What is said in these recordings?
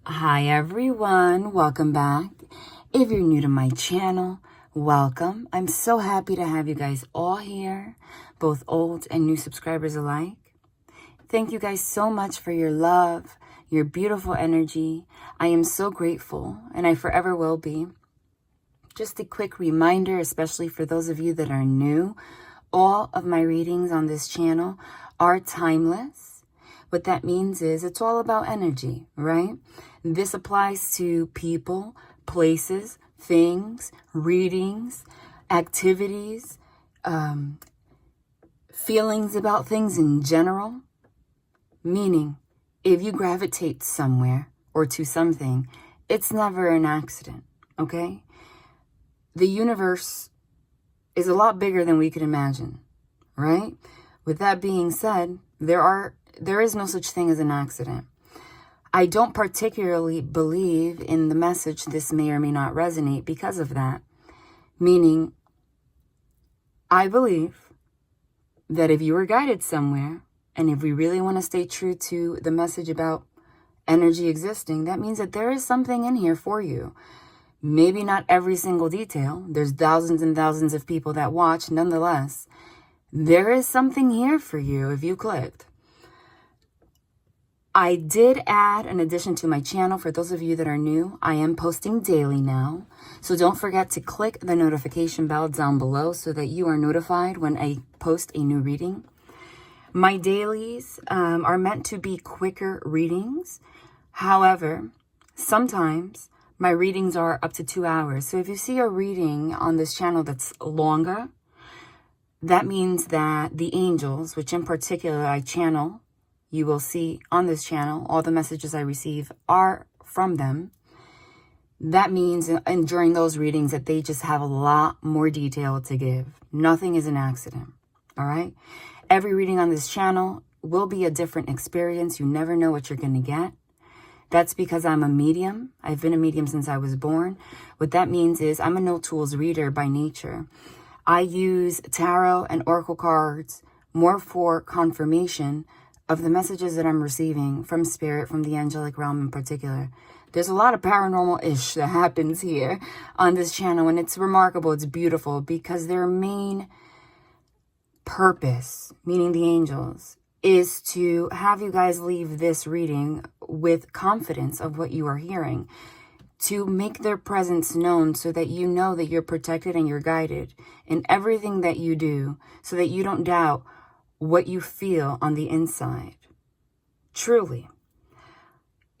Hi everyone, welcome back. If you're new to my channel, welcome. I'm so happy to have you guys all here, both old and new subscribers alike. Thank you guys so much for your love, your beautiful energy. I am so grateful, and I forever will be. Just a quick reminder, especially for those of you that are new, all of my readings on this channel are timeless. What that means is it's all about energy, right? This applies to people, places, things, readings, activities, feelings about things in general. Meaning, if you gravitate somewhere or to something, it's never an accident, okay? The universe is a lot bigger than we could imagine, right? With that being said, there is no such thing as an accident. I don't particularly believe in the message this may or may not resonate because of that. Meaning, I believe that if you were guided somewhere, and if we really want to stay true to the message about energy existing, that means that there is something in here for you. Maybe not every single detail. There's thousands and thousands of people that watch. Nonetheless, there is something here for you if you clicked. I did add an addition to my channel. For those of you that are new, I am posting daily now. So don't forget to click the notification bell down below so that you are notified when I post a new reading. My dailies are meant to be quicker readings. However, sometimes my readings are up to 2 hours. So if you see a reading on this channel that's longer, that means that the angels, which in particular I channel, you will see on this channel, all the messages I receive are from them. That means, and during those readings, that they just have a lot more detail to give. Nothing is an accident, all right? Every reading on this channel will be a different experience. You never know what you're going to get. That's because I'm a medium. I've been a medium since I was born. What that means is I'm a no-tools reader by nature. I use tarot and oracle cards more for confirmation of the messages that I'm receiving from spirit, from the angelic realm in particular. There's a lot of paranormal-ish that happens here on this channel, and it's remarkable, it's beautiful, because their main purpose, meaning the angels, is to have you guys leave this reading with confidence of what you are hearing, to make their presence known so that you know that you're protected and you're guided in everything that you do, so that you don't doubt what you feel on the inside. Truly.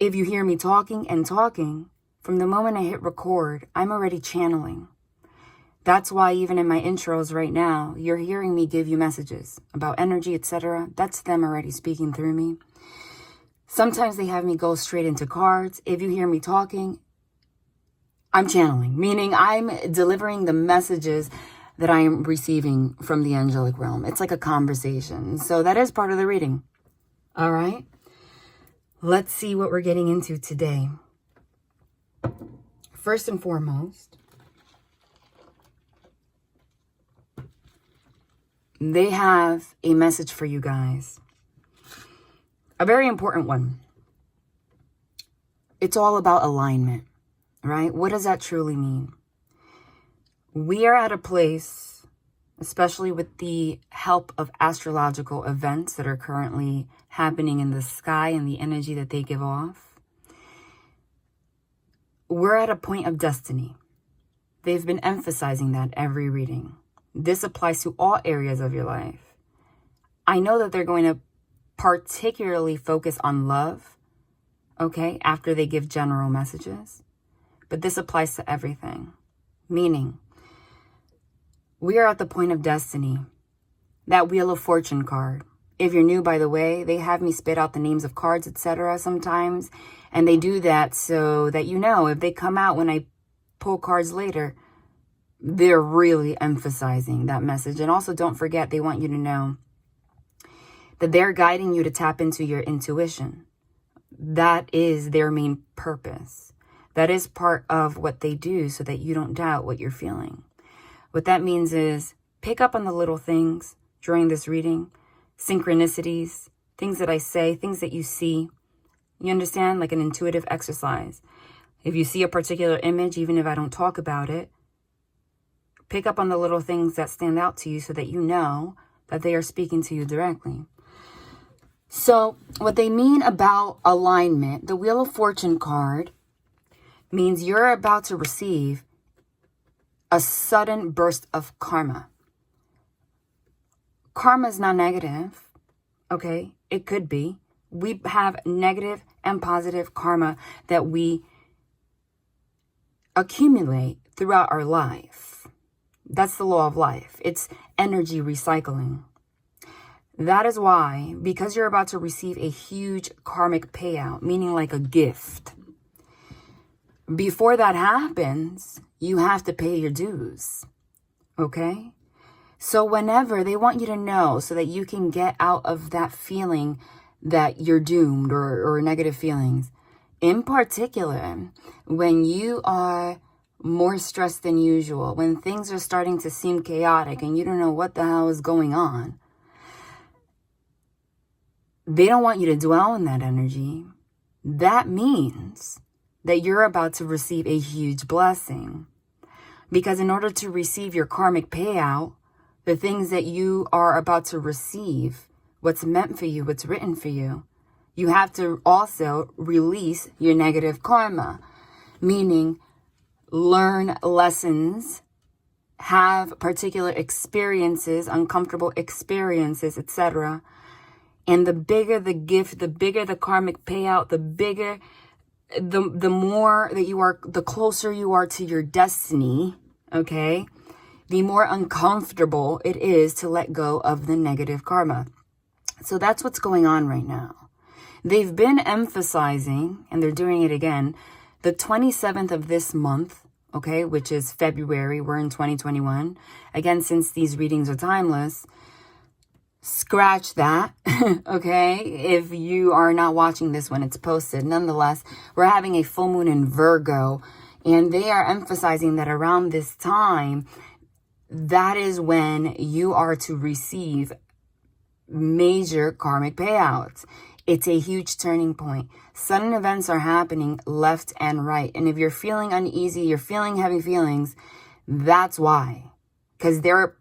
If you hear me talking and talking, from the moment I hit record, I'm already channeling. That's why even in my intros right now, you're hearing me give you messages about energy, etc. That's them already speaking through me. Sometimes they have me go straight into cards. If you hear me talking, I'm channeling, meaning I'm delivering the messages that I am receiving from the angelic realm. It's like a conversation. So that is part of the reading. All right. Let's see what we're getting into today. First and foremost, they have a message for you guys. A very important one. It's all about alignment, right? What does that truly mean? We are at a place, especially with the help of astrological events that are currently happening in the sky and the energy that they give off. We're at a point of destiny. They've been emphasizing that every reading. This applies to all areas of your life. I know that they're going to particularly focus on love, okay, after they give general messages. But this applies to everything. Meaning, we are at the point of destiny. That Wheel of Fortune card. If you're new, by the way, they have me spit out the names of cards, etc. sometimes. And they do that so that you know, if they come out when I pull cards later, they're really emphasizing that message. And also don't forget, they want you to know that they're guiding you to tap into your intuition. That is their main purpose. That is part of what they do so that you don't doubt what you're feeling. What that means is pick up on the little things during this reading, synchronicities, things that I say, things that you see, You understand? Like an intuitive exercise. If you see a particular image, even if I don't talk about it, pick up on the little things that stand out to you so that you know that they are speaking to you directly. So what they mean about alignment, the Wheel of Fortune card means you're about to receive a sudden burst of karma. Karma is not negative, okay? It could be. We have negative and positive karma that we accumulate throughout our life. That's the law of life. It's energy recycling. That is why, because you're about to receive a huge karmic payout, meaning like a gift, before that happens, you have to pay your dues, okay? So whenever they want you to know so that you can get out of that feeling that you're doomed or negative feelings, in particular, when you are more stressed than usual, when things are starting to seem chaotic and you don't know what the hell is going on, they don't want you to dwell in that energy. That means that you're about to receive a huge blessing. Because in order to receive your karmic payout, the things that you are about to receive, what's meant for you, what's written for you, you have to also release your negative karma. Meaning, learn lessons, have particular experiences, uncomfortable experiences, etc. And the bigger the gift, the bigger the karmic payout, the bigger, the more that you are, the closer you are to your destiny, okay? The more uncomfortable it is to let go of the negative karma. So that's what's going on right now. They've been emphasizing, and they're doing it again, the 27th of this month, okay, which is February, we're in 2021. Again, since these readings are timeless, scratch that, okay? If you are not watching this when it's posted, nonetheless, we're having a full moon in Virgo, and they are emphasizing that around this time, that is when you are to receive major karmic payouts. It's a huge turning point. Sudden events are happening left and right. And if you're feeling uneasy, you're feeling heavy feelings, that's why. Because they're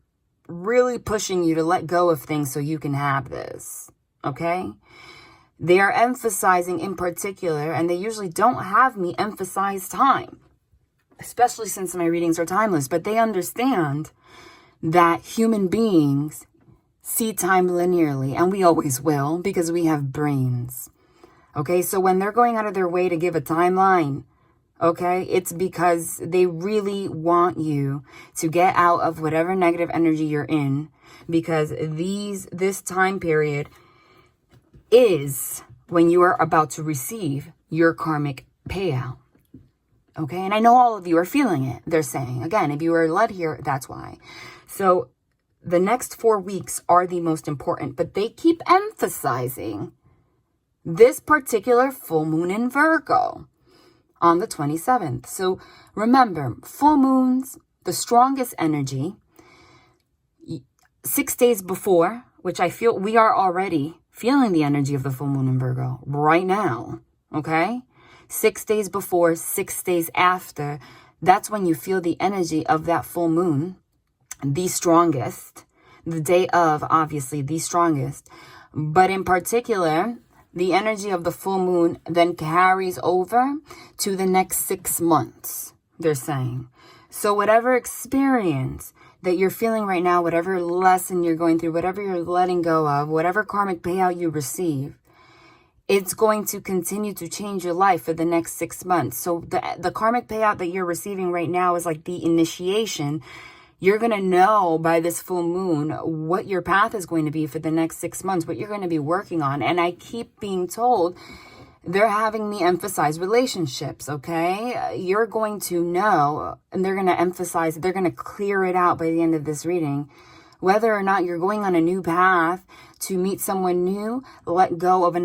really pushing you to let go of things so you can have this, okay? They are emphasizing in particular, and they usually don't have me emphasize time, especially since my readings are timeless, but they understand that human beings see time linearly, and we always will because we have brains, okay? So when they're going out of their way to give a timeline, okay, it's because they really want you to get out of whatever negative energy you're in, because this time period is when you are about to receive your karmic payout. Okay, and I know all of you are feeling it. They're saying, again, if you are led here, that's why. So the next 4 weeks are the most important, but they keep emphasizing this particular full moon in Virgo on the 27th. So remember, full moons, the strongest energy, 6 days before, which I feel we are already feeling the energy of the full moon in Virgo right now, okay? 6 days before, 6 days after, that's when you feel the energy of that full moon, the strongest. The day of, obviously, the strongest. But in particular, the energy of the full moon then carries over to the next 6 months, they're saying. So whatever experience that you're feeling right now, whatever lesson you're going through, whatever you're letting go of, whatever karmic payout you receive, it's going to continue to change your life for the next 6 months. So the karmic payout that you're receiving right now is like the initiation. You're going to know by this full moon what your path is going to be for the next 6 months, what you're going to be working on. And I keep being told they're having me emphasize relationships, okay? You're going to know, and they're going to emphasize, they're going to clear it out by the end of this reading, whether or not you're going on a new path to meet someone new, let go of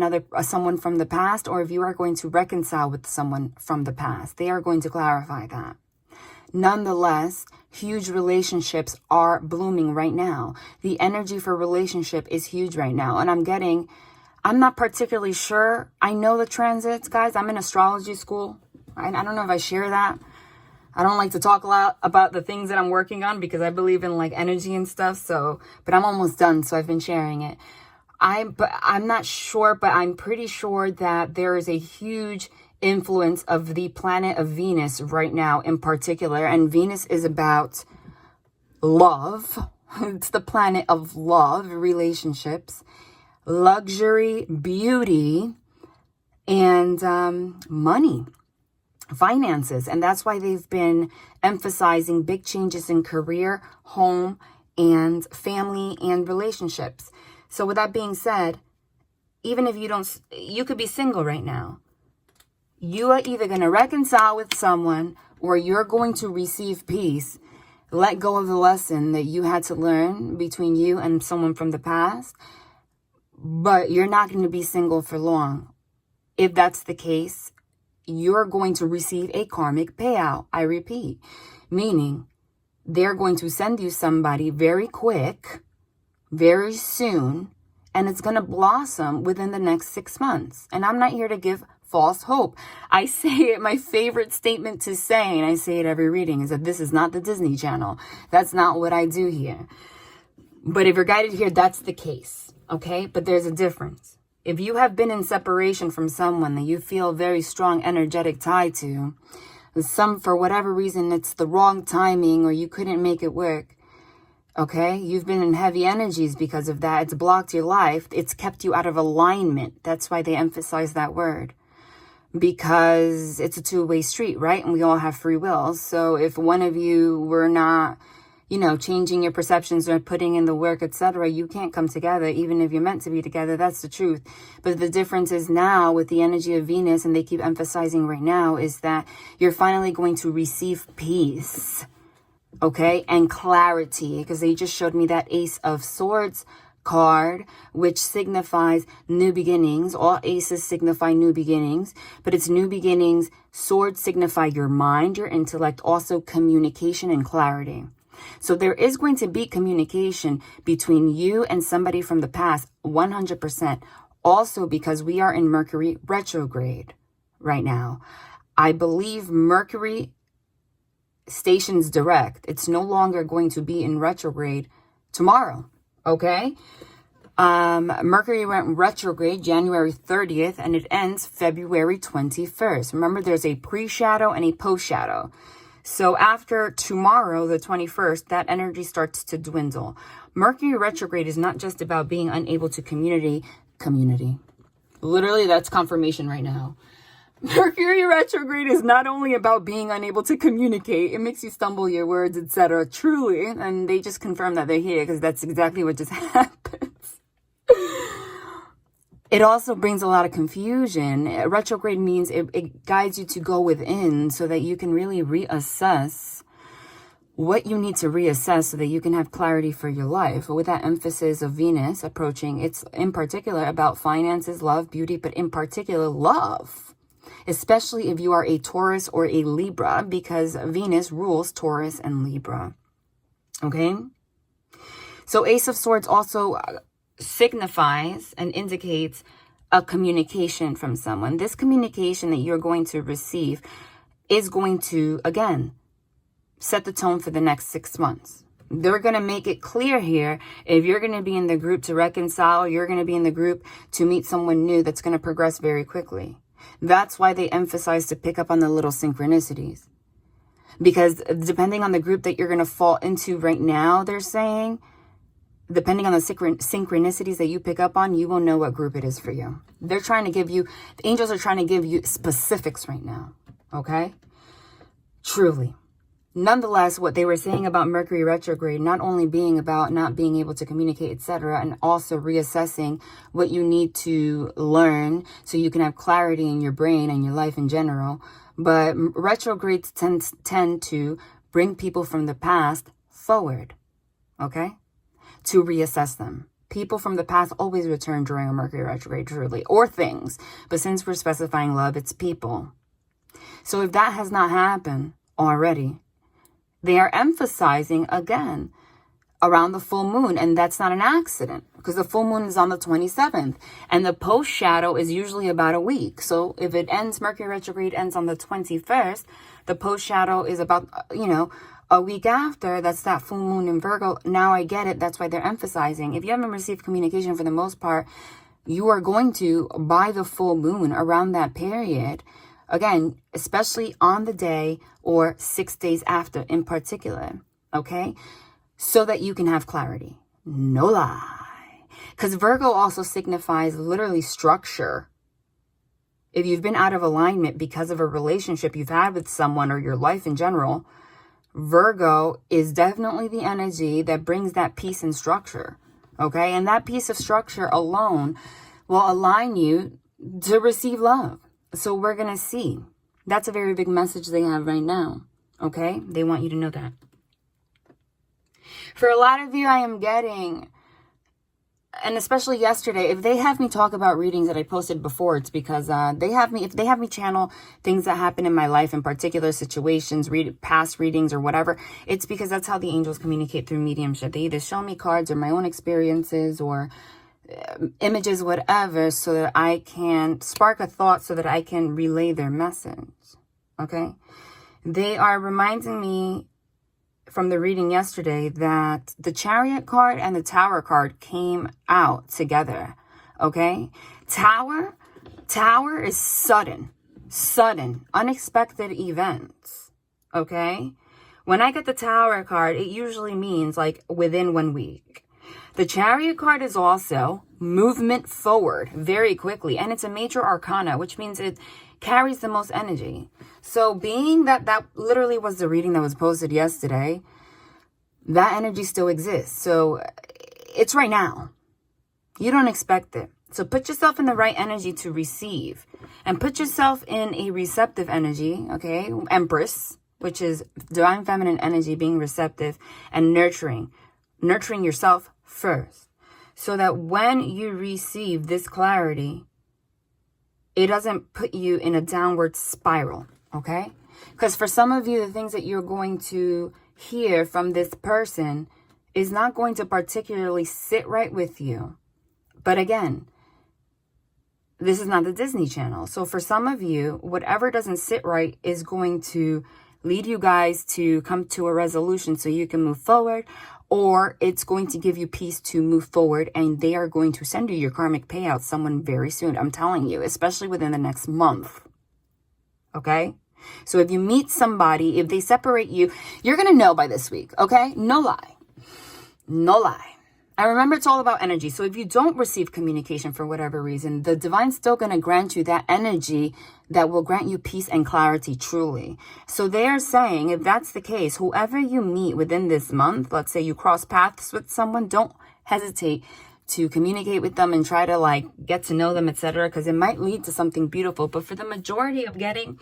someone from the past, or if you are going to reconcile with someone from the past. They are going to clarify that. Nonetheless, huge relationships are blooming right now. The energy for relationship is huge right now. And I'm I'm not particularly sure. I know the transits, guys. I'm in astrology school. I don't know if I share that. I don't like to talk a lot about the things that I'm working on because I believe in like energy and stuff. So, but I'm almost done. So I've been sharing it. But I'm not sure, but I'm pretty sure that there is a huge influence of the planet of Venus right now in particular. And Venus is about love. It's the planet of love, relationships, luxury, beauty, and money, finances. And that's why they've been emphasizing big changes in career, home, and family and relationships. So with that being said, even if you could be single right now. You are either going to reconcile with someone or you're going to receive peace. Let go of the lesson that you had to learn between you and someone from the past. But you're not going to be single for long. If that's the case, you're going to receive a karmic payout. I repeat, meaning they're going to send you somebody very quick, very soon, and it's going to blossom within the next 6 months. And I'm not here to give false hope. I say it, my favorite statement to say, and I say it every reading, is that this is not the Disney Channel. That's not what I do here. But if you're guided here, that's the case. Okay? But there's a difference. If you have been in separation from someone that you feel very strong energetic tie to, for whatever reason, it's the wrong timing or you couldn't make it work. Okay, you've been in heavy energies because of that. It's blocked your life. It's kept you out of alignment. That's why they emphasize that word. Because it's a two-way street, right? And we all have free will. So if one of you were not, changing your perceptions or putting in the work, etc., you can't come together, even if you're meant to be together. That's the truth. But the difference is now with the energy of Venus, and they keep emphasizing right now, is that you're finally going to receive peace. Okay, and clarity, because they just showed me that Ace of Swords card, which signifies new beginnings. All aces signify new beginnings, but it's new beginnings. Swords signify your mind, your intellect, also communication and clarity. So there is going to be communication between you and somebody from the past, 100%. Also because we are in Mercury retrograde right now. I believe Mercury stations direct. It's no longer going to be in retrograde tomorrow. Okay. Mercury went retrograde January 30th and it ends February 21st. Remember, there's a pre-shadow and a post-shadow. So after tomorrow, the 21st, that energy starts to dwindle. Mercury retrograde is not just about being unable to community. Literally, that's confirmation right now. Mercury retrograde is not only about being unable to communicate. It makes you stumble your words, etc. Truly. And they just confirm that they're here because that's exactly what just happens. It also brings a lot of confusion. Retrograde means it guides you to go within so that you can really reassess what you need to reassess so that you can have clarity for your life. With that emphasis of Venus approaching, it's in particular about finances, love, beauty, but in particular love. Especially if you are a Taurus or a Libra, because Venus rules Taurus and Libra. Okay? So Ace of Swords also signifies and indicates a communication from someone. This communication that you're going to receive is going to, again, set the tone for the next 6 months. They're going to make it clear here, if you're going to be in the group to reconcile, you're going to be in the group to meet someone new that's going to progress very quickly. That's why they emphasize to pick up on the little synchronicities. Because depending on the group that you're going to fall into right now, they're saying, depending on the synchronicities that you pick up on, you will know what group it is for you. They're trying to give you, the angels are trying to give you specifics right now. Okay? Truly. Nonetheless, what they were saying about Mercury retrograde, not only being about not being able to communicate, etc., and also reassessing what you need to learn so you can have clarity in your brain and your life in general, but retrogrades tend to bring people from the past forward, okay, to reassess them. People from the past always return during a Mercury retrograde, truly, or things. But since we're specifying love, it's people. So if that has not happened already, they are emphasizing, again, around the full moon. And that's not an accident because the full moon is on the 27th and the post shadow is usually about a week. So if it ends, Mercury retrograde ends on the 21st, the post shadow is about, a week after. That's that full moon in Virgo. Now I get it. That's why they're emphasizing. If you haven't received communication for the most part, you are going to, by the full moon around that period, again, especially on the day or 6 days after in particular, okay? So that you can have clarity. No lie. Because Virgo also signifies literally structure. If you've been out of alignment because of a relationship you've had with someone or your life in general, Virgo is definitely the energy that brings that peace and structure. Okay, and that piece of structure alone will align you to receive love. So we're going to see. That's a very big message they have right now. Okay, they want you to know that. For a lot of you, I am getting, and especially yesterday, if they have me talk about readings that I posted before, it's because if they have me channel things that happen in my life in particular situations, read past readings or whatever, it's because that's how the angels communicate through mediumship. They either show me cards or my own experiences or images, whatever, so that I can spark a thought so that I can relay their message. Okay? They are reminding me from the reading yesterday that the Chariot card and the Tower card came out together. Okay? Tower is sudden, unexpected events. Okay? When I get the Tower card, it usually means like within 1 week. The Chariot card is also movement forward very quickly. And it's a major arcana, which means it carries the most energy. So being that literally was the reading that was posted yesterday, that energy still exists. So it's right now. You don't expect it. So put yourself in the right energy to receive. And put yourself in a receptive energy, okay? Empress, which is divine feminine energy, being receptive and nurturing. Nurturing yourself first. So that when you receive this clarity, it doesn't put you in a downward spiral, okay? Because for some of you, the things that you're going to hear from this person is not going to particularly sit right with you. But again, this is not the Disney Channel. So for some of you, whatever doesn't sit right is going to lead you guys to come to a resolution so you can move forward, or it's going to give you peace to move forward, and they are going to send you your karmic payout someone very soon. I'm telling you, especially within the next month. Okay? So if you meet somebody, if they separate you, you're going to know by this week. Okay? No lie. No lie. And remember, it's all about energy. So if you don't receive communication for whatever reason, the divine's still going to grant you that energy that will grant you peace and clarity truly. So they are saying, if that's the case, whoever you meet within this month, let's say you cross paths with someone, don't hesitate to communicate with them and try to get to know them, etc., because it might lead to something beautiful. But for the majority of getting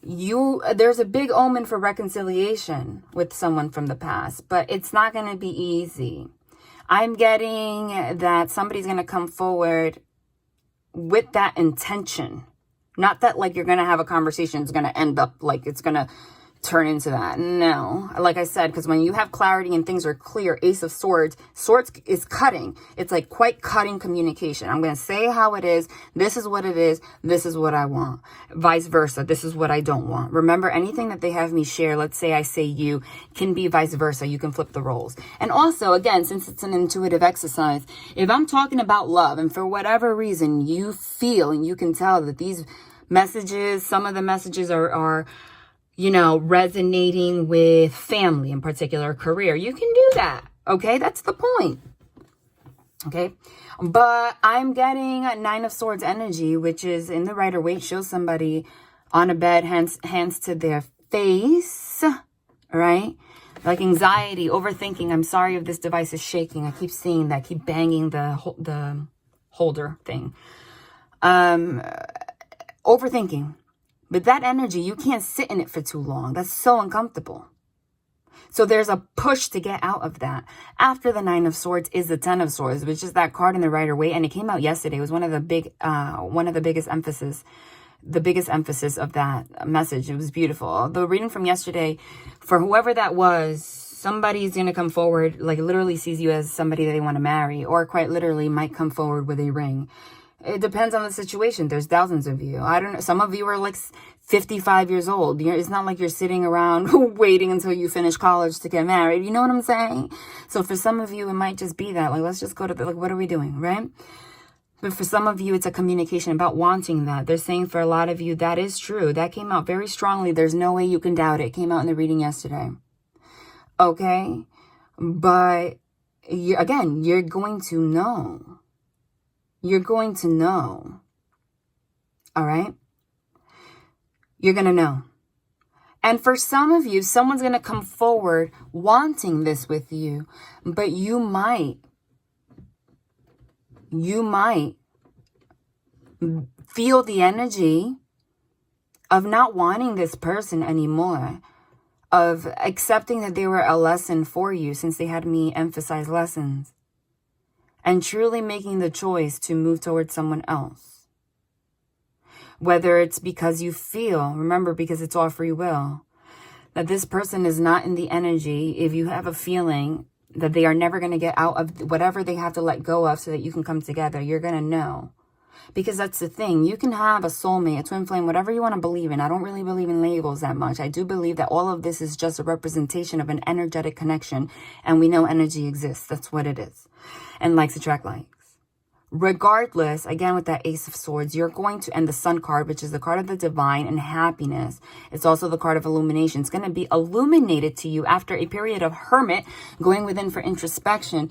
there's a big omen for reconciliation with someone from the past, but it's not going to be easy. I'm getting that somebody's going to come forward with that intention. Not that you're going to have a conversation, it's going to end up it's going to turn into that. No. Like I said, because when you have clarity and things are clear, Ace of Swords is cutting. It's quite cutting communication. I'm going to say how it is. This is what it is. This is what I want. Vice versa. This is what I don't want. Remember, anything that they have me share, let's say I say you, can be vice versa. You can flip the roles. And also, again, since it's an intuitive exercise, if I'm talking about love and for whatever reason you feel and you can tell that these messages, some of the messages are resonating with family in particular, career, you can do that. Okay, that's the point. Okay, but I'm getting a 9 of Swords energy, which is in the Rider Waite, shows somebody on a bed, hands to their face, right? Anxiety, overthinking. I'm sorry if this device is shaking. I keep seeing that, keep banging the holder thing. Overthinking. But that energy, you can't sit in it for too long. That's so uncomfortable. So there's a push to get out of that. After the 9 of Swords is the 10 of Swords, which is that card in the Rider Waite, and it came out yesterday. It was one of the biggest emphasis of that message. It was beautiful. The reading from yesterday, for whoever that was, somebody's going to come forward, like literally sees you as somebody that they want to marry, or quite literally might come forward with a ring. It depends on the situation. There's thousands of you. I don't know. Some of you are like 55 years old. It's not like you're sitting around waiting until you finish college to get married. You know what I'm saying? So for some of you, it might just be that, like, let's just go to like, what are we doing, right? But for some of you, it's a communication about wanting that. They're saying for a lot of you, that is true. That came out very strongly. There's no way you can doubt it. It came out in the reading yesterday. Okay? But again, you're going to know. You're going to know. All right? You're going to know. And for some of you, someone's going to come forward wanting this with you, but you might feel the energy of not wanting this person anymore, of accepting that they were a lesson for you, since they had me emphasize lessons, and truly making the choice to move towards someone else. Whether it's because you feel, remember, because it's all free will, that this person is not in the energy. If you have a feeling that they are never going to get out of whatever they have to let go of so that you can come together, you're going to know. Because that's the thing. You can have a soulmate, a twin flame, whatever you want to believe in. I don't really believe in labels that much. I do believe that all of this is just a representation of an energetic connection. And we know energy exists. That's what it is. And likes attract likes. Regardless, again, with that Ace of Swords, you're going to, and the Sun card, which is the card of the divine and happiness. It's also the card of illumination. It's going to be illuminated to you after a period of hermit, going within for introspection.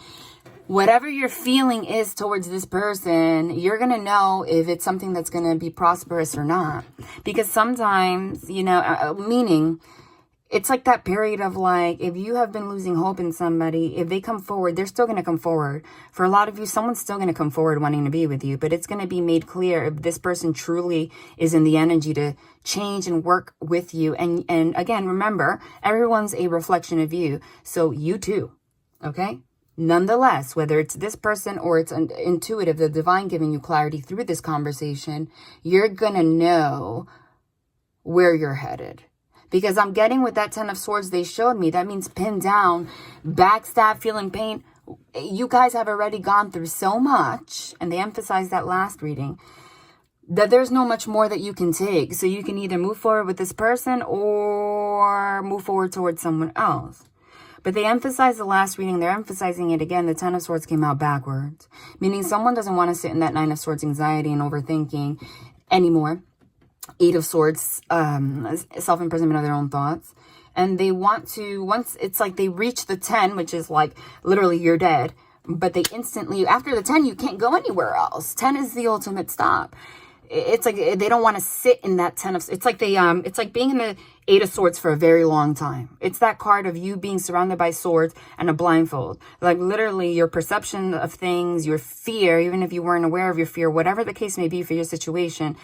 Whatever your feeling is towards this person, you're going to know if it's something that's going to be prosperous or not. Because sometimes, meaning, it's like that period of like, if you have been losing hope in somebody, if they come forward, they're still going to come forward. For a lot of you, someone's still going to come forward wanting to be with you, but it's going to be made clear if this person truly is in the energy to change and work with you. And again, remember, everyone's a reflection of you. So you too, okay? Nonetheless, whether it's this person or it's intuitive, the divine giving you clarity through this conversation, you're going to know where you're headed. Because I'm getting with that 10 of Swords they showed me, that means pinned down, backstab, feeling pain. You guys have already gone through so much, and they emphasized that last reading, that there's no much more that you can take. So you can either move forward with this person or move forward towards someone else. But they emphasized the last reading. They're emphasizing it again. The 10 of Swords came out backwards, meaning someone doesn't want to sit in that 9 of Swords anxiety and overthinking anymore. 8 of Swords, self-imprisonment of their own thoughts. And they want to, once it's like they reach the 10, which is like literally you're dead, but they instantly, after the 10, you can't go anywhere else. 10 is the ultimate stop. It's like they don't want to sit in that 10 of, it's like it's like being in the 8 of Swords for a very long time. It's that card of you being surrounded by swords and a blindfold. Like literally your perception of things, your fear, even if you weren't aware of your fear, whatever the case may be for your situation,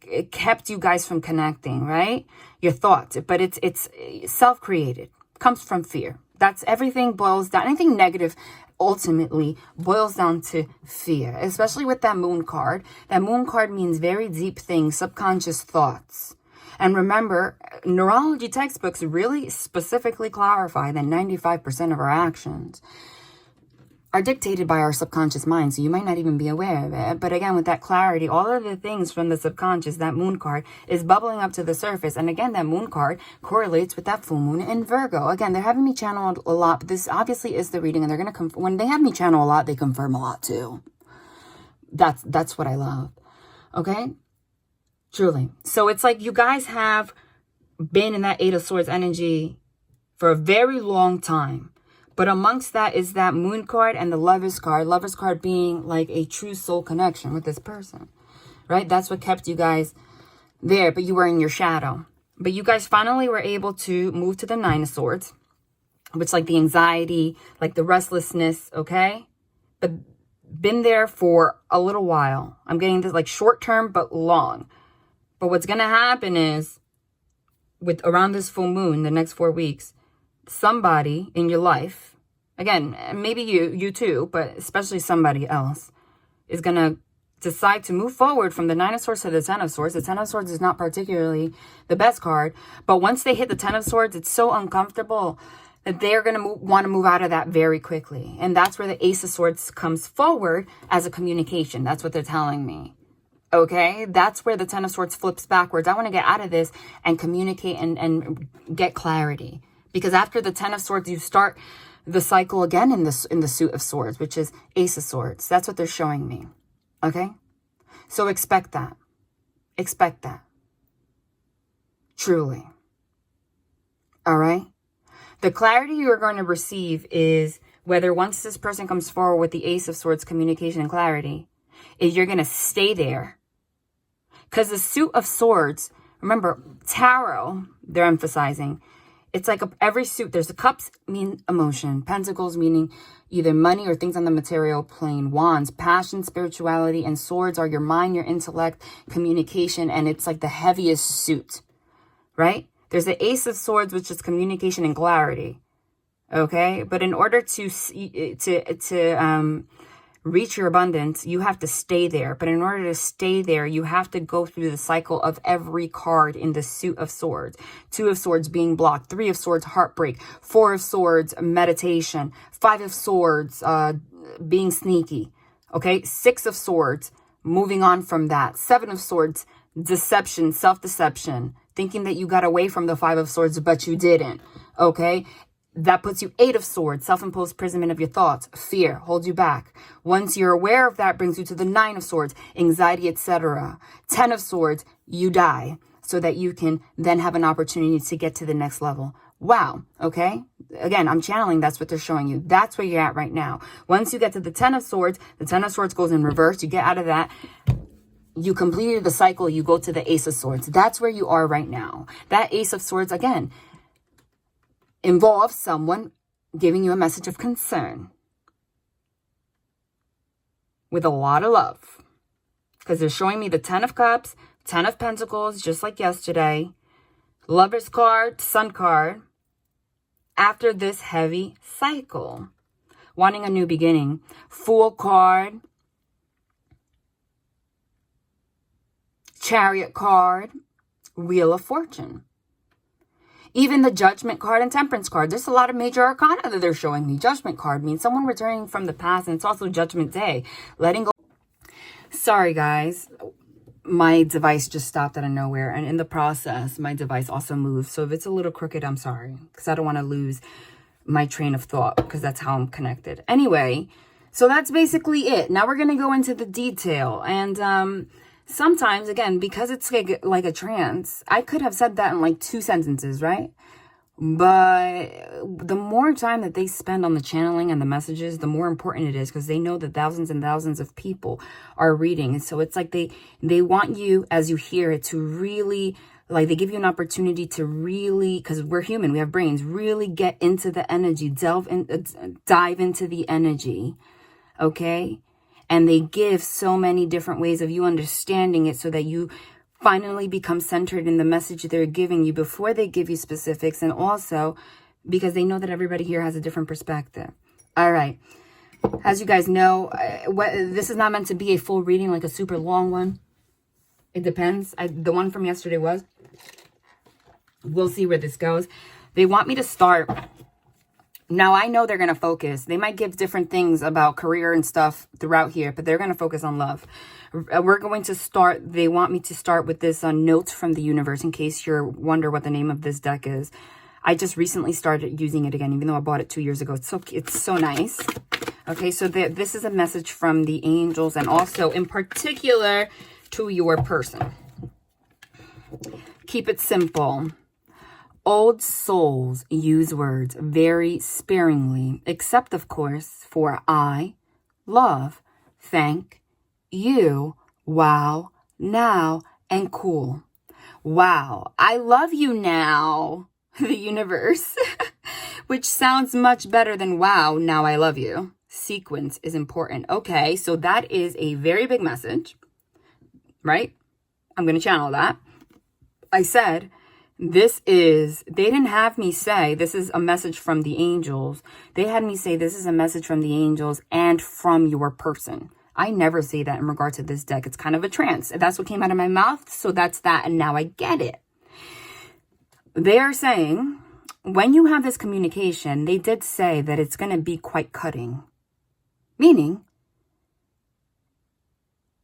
it kept you guys from connecting, right? Your thoughts, but it's self-created, comes from fear. That's everything boils down, anything negative ultimately boils down to fear, especially with that Moon card. That Moon card means very deep things, subconscious thoughts. And remember, neurology textbooks really specifically clarify that 95% of our actions are dictated by our subconscious mind. So you might not even be aware of it. But again, with that clarity, all of the things from the subconscious, that Moon card is bubbling up to the surface. And again, that Moon card correlates with that full moon in Virgo. Again, they're having me channel a lot, but this obviously is the reading, and they're going to when they have me channel a lot, they confirm a lot too. That's what I love. Okay? Truly. So it's like you guys have been in that 8 of Swords energy for a very long time. But amongst that is that Moon card and the Lover's card. Lover's card being like a true soul connection with this person, right? That's what kept you guys there, but you were in your shadow. But you guys finally were able to move to the 9 of Swords, which like the anxiety, like the restlessness, okay? But been there for a little while. I'm getting this like short term, but long. But what's going to happen is with around this full moon, the next 4 weeks, somebody in your life, again, maybe you too, but especially somebody else, is going to decide to move forward from the 9 of Swords to the 10 of Swords. The 10 of Swords is not particularly the best card, but once they hit the 10 of Swords, it's so uncomfortable they're going to want to move out of that very quickly. And that's where the Ace of Swords comes forward as a communication. That's what they're telling me. Okay, that's where the Ten of Swords flips backwards. I want to get out of this and communicate and get clarity. Because after the Ten of Swords, you start the cycle again in the Suit of Swords, which is Ace of Swords. That's what they're showing me. Okay, so expect that. Expect that. Truly. All right. The clarity you're going to receive is whether once this person comes forward with the Ace of Swords, communication and clarity, is you're going to stay there. Because the Suit of Swords, remember, tarot, they're emphasizing, it's like every suit, there's the cups mean emotion, pentacles meaning either money or things on the material plane, wands, passion, spirituality, and swords are your mind, your intellect, communication, and it's like the heaviest suit, right? There's the Ace of Swords, which is communication and clarity, okay? But in order to reach your abundance, you have to stay there. But in order to stay there, you have to go through the cycle of every card in the Suit of Swords. 2 of Swords being blocked, 3 of Swords, heartbreak, 4 of Swords, meditation, 5 of Swords, being sneaky, okay? 6 of Swords, moving on from that. 7 of Swords, deception, self-deception, thinking that you got away from the 5 of Swords, but you didn't, okay? That puts you 8 of Swords, self-imposed imprisonment of your thoughts, fear, holds you back. Once you're aware of that, brings you to the 9 of Swords, anxiety, etc. 10 of Swords, you die so that you can then have an opportunity to get to the next level. Wow, okay? Again, I'm channeling, that's what they're showing you. That's where you're at right now. Once you get to the 10 of Swords, the 10 of Swords goes in reverse. You get out of that. You completed the cycle, you go to the Ace of Swords. That's where you are right now. That Ace of Swords, again, involves someone giving you a message of concern with a lot of love. Because they're showing me the 10 of Cups, 10 of Pentacles, just like yesterday. Lover's card, Sun card. After this heavy cycle. Wanting a new beginning. Fool card. Chariot card. Wheel of Fortune. Even the Judgment card and Temperance card. There's a lot of major arcana that they're showing me. Judgment card means someone returning from the past, and it's also Judgment Day. Letting go. Sorry, guys. My device just stopped out of nowhere. And in the process, my device also moved. So if it's a little crooked, I'm sorry. Because I don't want to lose my train of thought. Because that's how I'm connected. Anyway, so that's basically it. Now we're going to go into the detail. And sometimes, again, because it's like a trance, I could have said that in like 2 sentences, right? But the more time that they spend on the channeling and the messages, the more important it is, because they know that thousands and thousands of people are reading. And so it's like they want you, as you hear it, to really, like, they give you an opportunity to really, because we're human, we have brains, really get into the energy, dive into the energy, okay? And they give so many different ways of you understanding it so that you finally become centered in the message they're giving you before they give you specifics. And also because they know that everybody here has a different perspective. All right. As you guys know, this is not meant to be a full reading, like a super long one. It depends. The one from yesterday was. We'll see where this goes. They want me to start. Now, I know they're going to focus. They might give different things about career and stuff throughout here, but they're going to focus on love. We're going to start. They want me to start with this Notes from the Universe, in case you wonder what the name of this deck is. I just recently started using it again, even though I bought it 2 years ago. It's so nice. Okay, so this is a message from the angels, and also in particular to your person. Keep it simple. Old souls use words very sparingly, except, of course, for I, love, thank, you, wow, now, and cool. Wow, I love you now, the universe, which sounds much better than wow, now I love you. Sequence is important. Okay, so that is a very big message, right? I'm going to channel that. I said... they didn't have me say, this is a message from the angels. They had me say, this is a message from the angels and from your person. I never say that in regard to this deck. It's kind of a trance. That's what came out of my mouth. So that's that. And now I get it. They are saying, when you have this communication, they did say that it's going to be quite cutting. Meaning,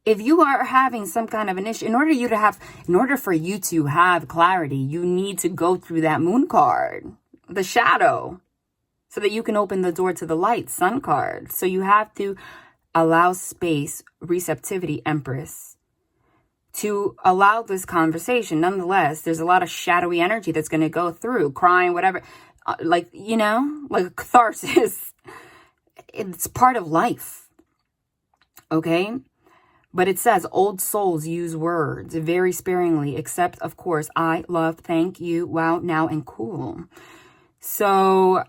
if you are having some kind of an issue, in order for you to have clarity, you need to go through that moon card, the shadow, so that you can open the door to the light, sun card. So you have to allow space, receptivity, Empress, to allow this conversation. Nonetheless, there's a lot of shadowy energy that's going to go through, crying, whatever, like catharsis. It's part of life. Okay? But it says old souls use words very sparingly, except, of course, I, love, thank you, wow, now, and cool. So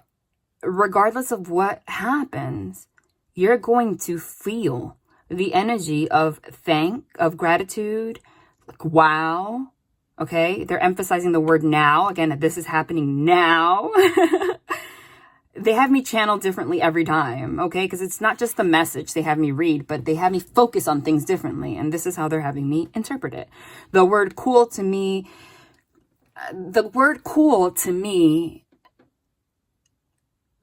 regardless of what happens, you're going to feel the energy of gratitude, like wow. Okay, they're emphasizing the word now. Again, this is happening now. They have me channel differently every time, okay? Because it's not just the message they have me read, but they have me focus on things differently. And this is how they're having me interpret it. The word cool to me,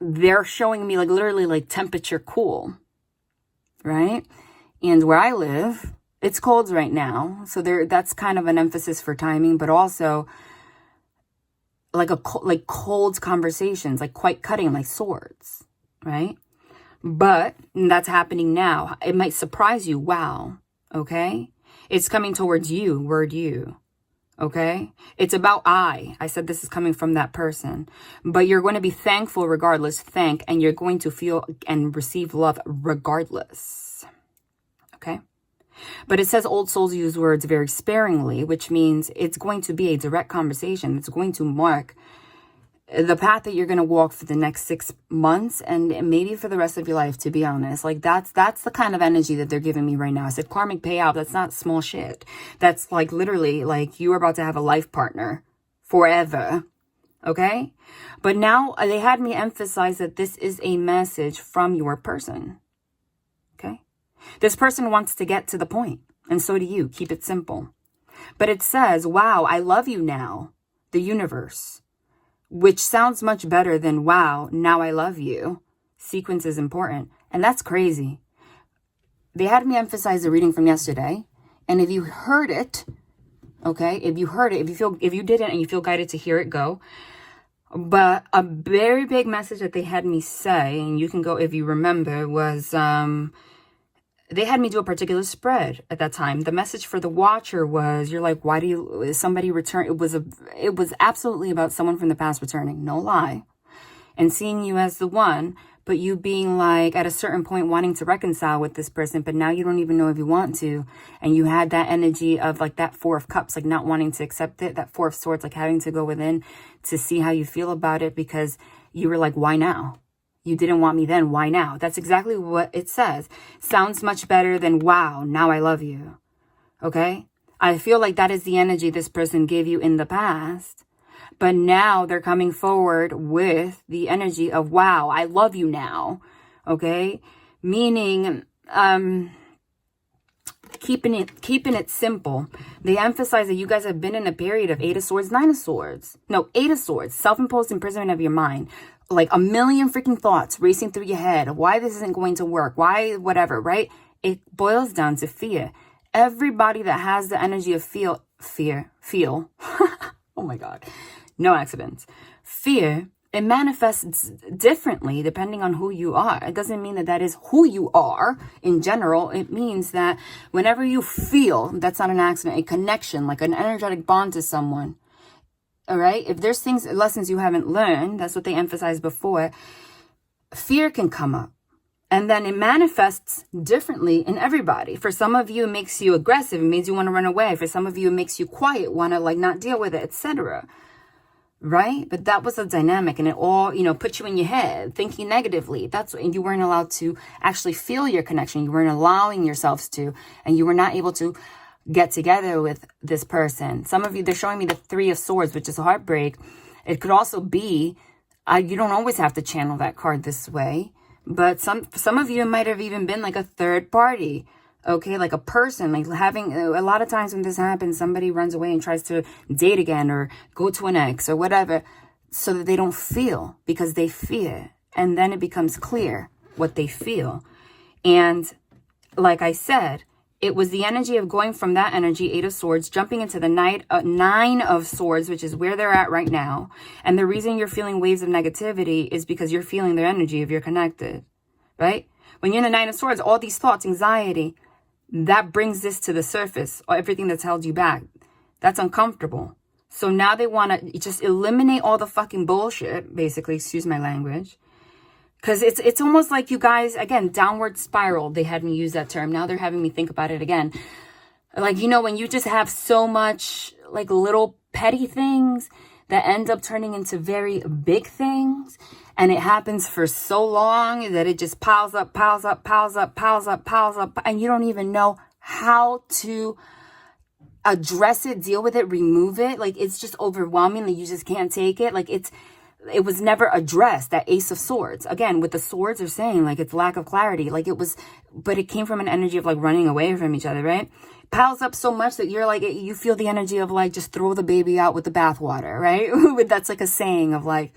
they're showing me like literally like temperature cool, right? And where I live, it's cold right now. So that's kind of an emphasis for timing, but also like cold conversations, like quite cutting, like swords, right? But that's happening now. It might surprise you. Wow. Okay. It's coming towards you, word you. Okay. It's about I said this is coming from that person, but you're going to be thankful regardless. And you're going to feel and receive love regardless. Okay. But it says old souls use words very sparingly, which means it's going to be a direct conversation. It's going to mark the path that you're going to walk for the next 6 months and maybe for the rest of your life, to be honest. Like that's the kind of energy that they're giving me right now. I said karmic payout. That's not small shit. That's like literally like you are about to have a life partner forever. Okay. But now they had me emphasize that this is a message from your person. Okay. This person wants to get to the point, and so do you. Keep it simple. But it says, wow, I love you now, the universe, which sounds much better than, wow, now I love you. Sequence is important. And that's crazy. They had me emphasize the reading from yesterday. And if you heard it, okay, if you didn't and you feel guided to hear it, go. But a very big message that they had me say, and you can go if you remember, was, they had me do a particular spread at that time. The message for the watcher was, you're like, why do you, somebody return? It was absolutely about someone from the past returning, no lie. And seeing you as the one, but you being like at a certain point wanting to reconcile with this person, but now you don't even know if you want to. And you had that energy of like that 4 of Cups, like not wanting to accept it, that 4 of Swords, like having to go within to see how you feel about it because you were like, why now? You didn't want me then. Why now? That's exactly what it says. Sounds much better than, wow, now I love you. Okay? I feel like that is the energy this person gave you in the past. But now they're coming forward with the energy of, wow, I love you now. Okay? Meaning, keeping it simple. They emphasize that you guys have been in a period of 8 of Swords, 9 of Swords. No, 8 of Swords. Self-imposed imprisonment of your mind. Like a million freaking thoughts racing through your head. Why this isn't going to work. Why whatever, right? It boils down to fear. Everybody that has the energy of feel. Oh my God. No accidents. Fear, it manifests differently depending on who you are. It doesn't mean that is who you are in general. It means that whenever you feel, that's not an accident, a connection, like an energetic bond to someone. All right. If there's lessons you haven't learned, that's what they emphasized before. Fear can come up and then it manifests differently in everybody. For some of you, it makes you aggressive. It makes you want to run away. For some of you, it makes you quiet, want to like not deal with it, etc. Right. But that was a dynamic and it all, put you in your head thinking negatively. That's what you weren't allowed to actually feel your connection. You weren't allowing yourselves to, and you were not able to get together with this person. Some of you, they're showing me the 3 of Swords, which is a heartbreak. It could also be, you don't always have to channel that card this way, but some of you might have even been like a third party. Okay, like a person, like having, a lot of times when this happens, somebody runs away and tries to date again or go to an ex or whatever. so that they don't feel, because they fear. And then it becomes clear what they feel. And like I said, it was the energy of going from that energy, 8 of Swords, jumping into the 9 of Swords, which is where they're at right now. And the reason you're feeling waves of negativity is because you're feeling their energy if you're connected, right? When you're in the 9 of Swords, all these thoughts, anxiety, that brings this to the surface, or everything that's held you back. That's uncomfortable. So now they want to just eliminate all the fucking bullshit, basically, excuse my language. Because it's almost like you guys, again, downward spiral. They had me use that term. Now they're having me think about it again. Like, you know, when you just have so much, like, little petty things that end up turning into very big things. And it happens for so long that it just piles up, piles up, piles up, piles up, piles up. And you don't even know how to address it, deal with it, remove it. Like, it's just overwhelming that you just can't take it. Like, it was never addressed, that Ace of Swords. Again, with the swords, they're saying, like, it's lack of clarity. Like, it was, but it came from an energy of, like, running away from each other, right? Piles up so much that you're, like, you feel the energy of, like, just throw the baby out with the bathwater, right? That's, like, a saying of, like,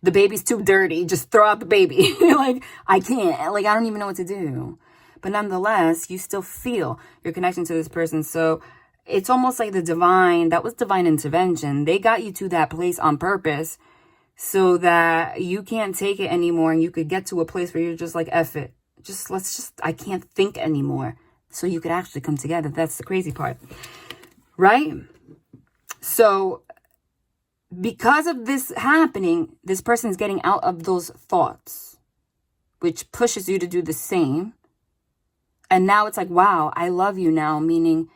the baby's too dirty, just throw out the baby. Like, I can't. Like, I don't even know what to do. But nonetheless, you still feel your connection to this person. So it's almost like that was divine intervention. They got you to that place on purpose, so that you can't take it anymore, and you could get to a place where you're just like, F it. I can't think anymore. So you could actually come together. That's the crazy part, right? So because of this happening, this person's getting out of those thoughts, which pushes you to do the same. And now it's like, wow, I love you now, meaning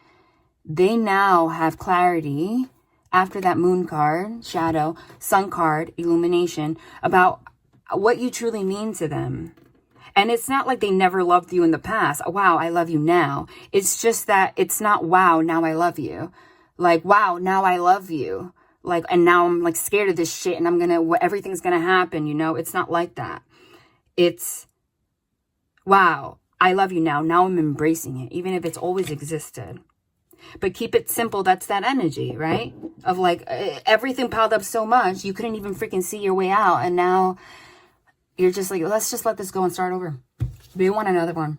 they now have clarity after that moon card, shadow, sun card, illumination, about what you truly mean to them. And it's not like they never loved you in the past. Wow, I love you now. It's just that it's not, wow, now I love you. Like, wow, now I love you. Like, and now I'm like scared of this shit and everything's going to happen, you know? It's not like that. It's, wow, I love you now. Now I'm embracing it, even if it's always existed. But keep it simple. That's that energy, right? Of like everything piled up so much, you couldn't even freaking see your way out. And now you're just like, let's just let this go and start over. We want another one.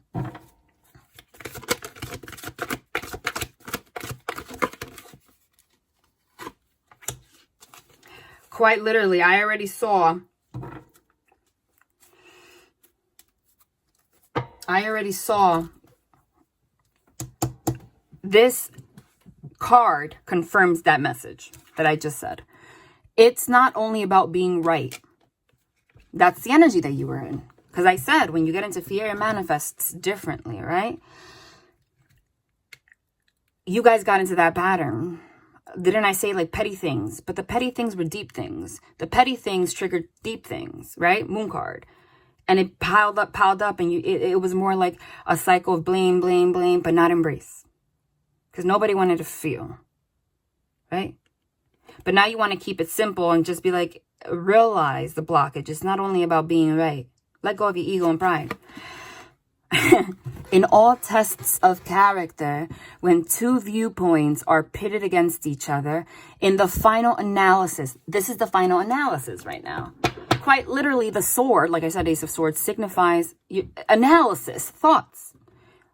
Quite literally, I already saw this card confirms that message that I just said. It's not only about being right. That's the energy that you were in. Because I said, when you get into fear, it manifests differently, right? You guys got into that pattern. Didn't I say like petty things? But the petty things were deep things. The petty things triggered deep things, right? Moon card. And it piled up. And it was more like a cycle of blame, but not embrace. Because nobody wanted to feel, right? But now you want to keep it simple and just be like, realize the blockage. It's not only about being right. Let go of your ego and pride. In all tests of character, when two viewpoints are pitted against each other, in the final analysis, this is the final analysis right now. Quite literally, the sword, like I said, Ace of Swords, signifies analysis, thoughts.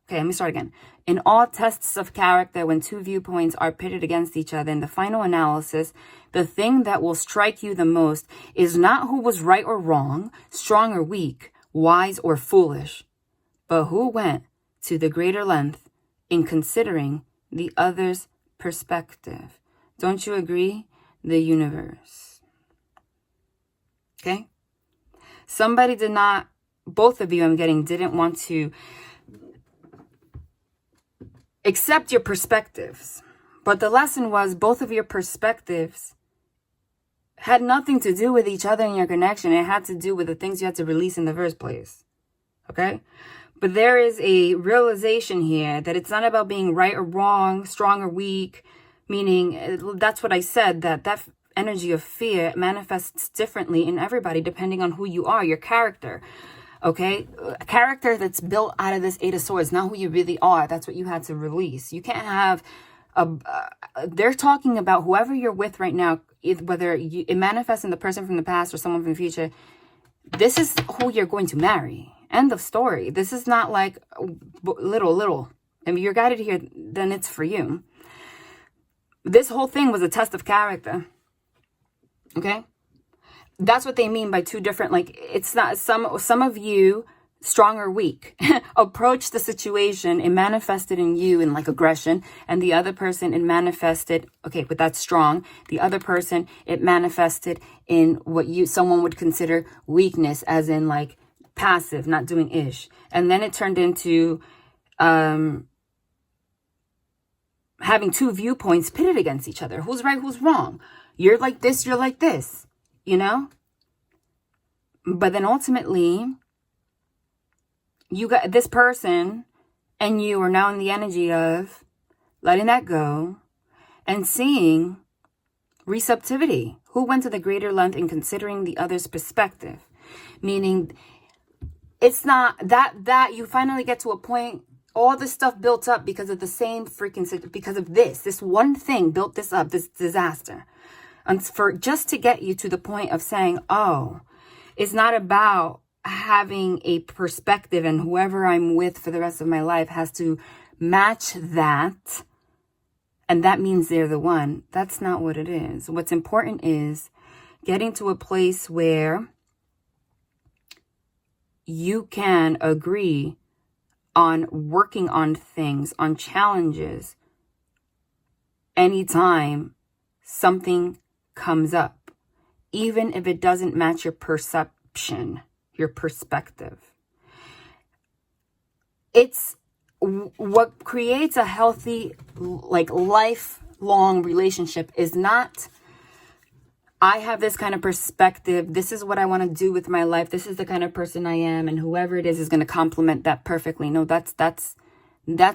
Okay, let me start again. In all tests of character, when two viewpoints are pitted against each other in the final analysis, the thing that will strike you the most is not who was right or wrong, strong or weak, wise or foolish, but who went to the greater length in considering the other's perspective. Don't you agree? The universe. Okay? Somebody did not, both of you I'm getting, didn't want to accept your perspectives. But the lesson was both of your perspectives had nothing to do with each other and your connection. It had to do with the things you had to release in the first place. Okay? But there is a realization here that it's not about being right or wrong, strong or weak. Meaning, that's what I said, that energy of fear manifests differently in everybody depending on who you are, your character. Okay, a character that's built out of this 8 of Swords, not who you really are. That's what you had to release. You can't have they're talking about whoever you're with right now, whether it manifests in the person from the past or someone from the future. This is who you're going to marry. End of story. This is not like little. If you're guided here, then it's for you. This whole thing was a test of character. Okay? That's what they mean by two different, like, it's not, some of you, strong or weak, approach the situation, it manifested in you in like aggression, and the other person, it manifested, okay, but that's strong. The other person, it manifested in what someone would consider weakness, as in like passive, not doing ish. And then it turned into having two viewpoints pitted against each other. Who's right, who's wrong? You're like this, you're like this, you know? But then ultimately, you got this person and you are now in the energy of letting that go and seeing receptivity. Who went to the greater length in considering the other's perspective? Meaning, it's not that you finally get to a point, all this stuff built up because of the same because of this one thing built this up, this disaster. And for just to get you to the point of saying, oh, it's not about having a perspective and whoever I'm with for the rest of my life has to match that. And that means they're the one. That's not what it is. What's important is getting to a place where you can agree on working on things, on challenges, anytime something comes up, even if it doesn't match your perception, your perspective. It's what creates a healthy, like, lifelong relationship is not, I have this kind of perspective, this is what I want to do with my life, this is the kind of person I am, and whoever it is going to complement that perfectly. No, that's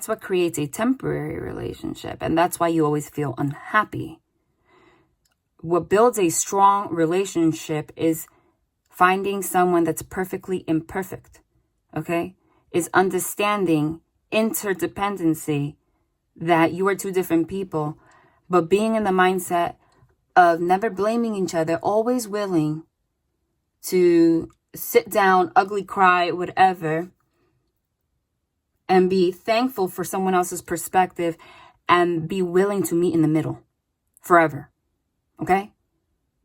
what creates a temporary relationship, and that's why you always feel unhappy. What builds a strong relationship is finding someone that's perfectly imperfect, okay? Is understanding interdependency, that you are two different people, but being in the mindset of never blaming each other, always willing to sit down, ugly cry, whatever, and be thankful for someone else's perspective and be willing to meet in the middle forever, okay?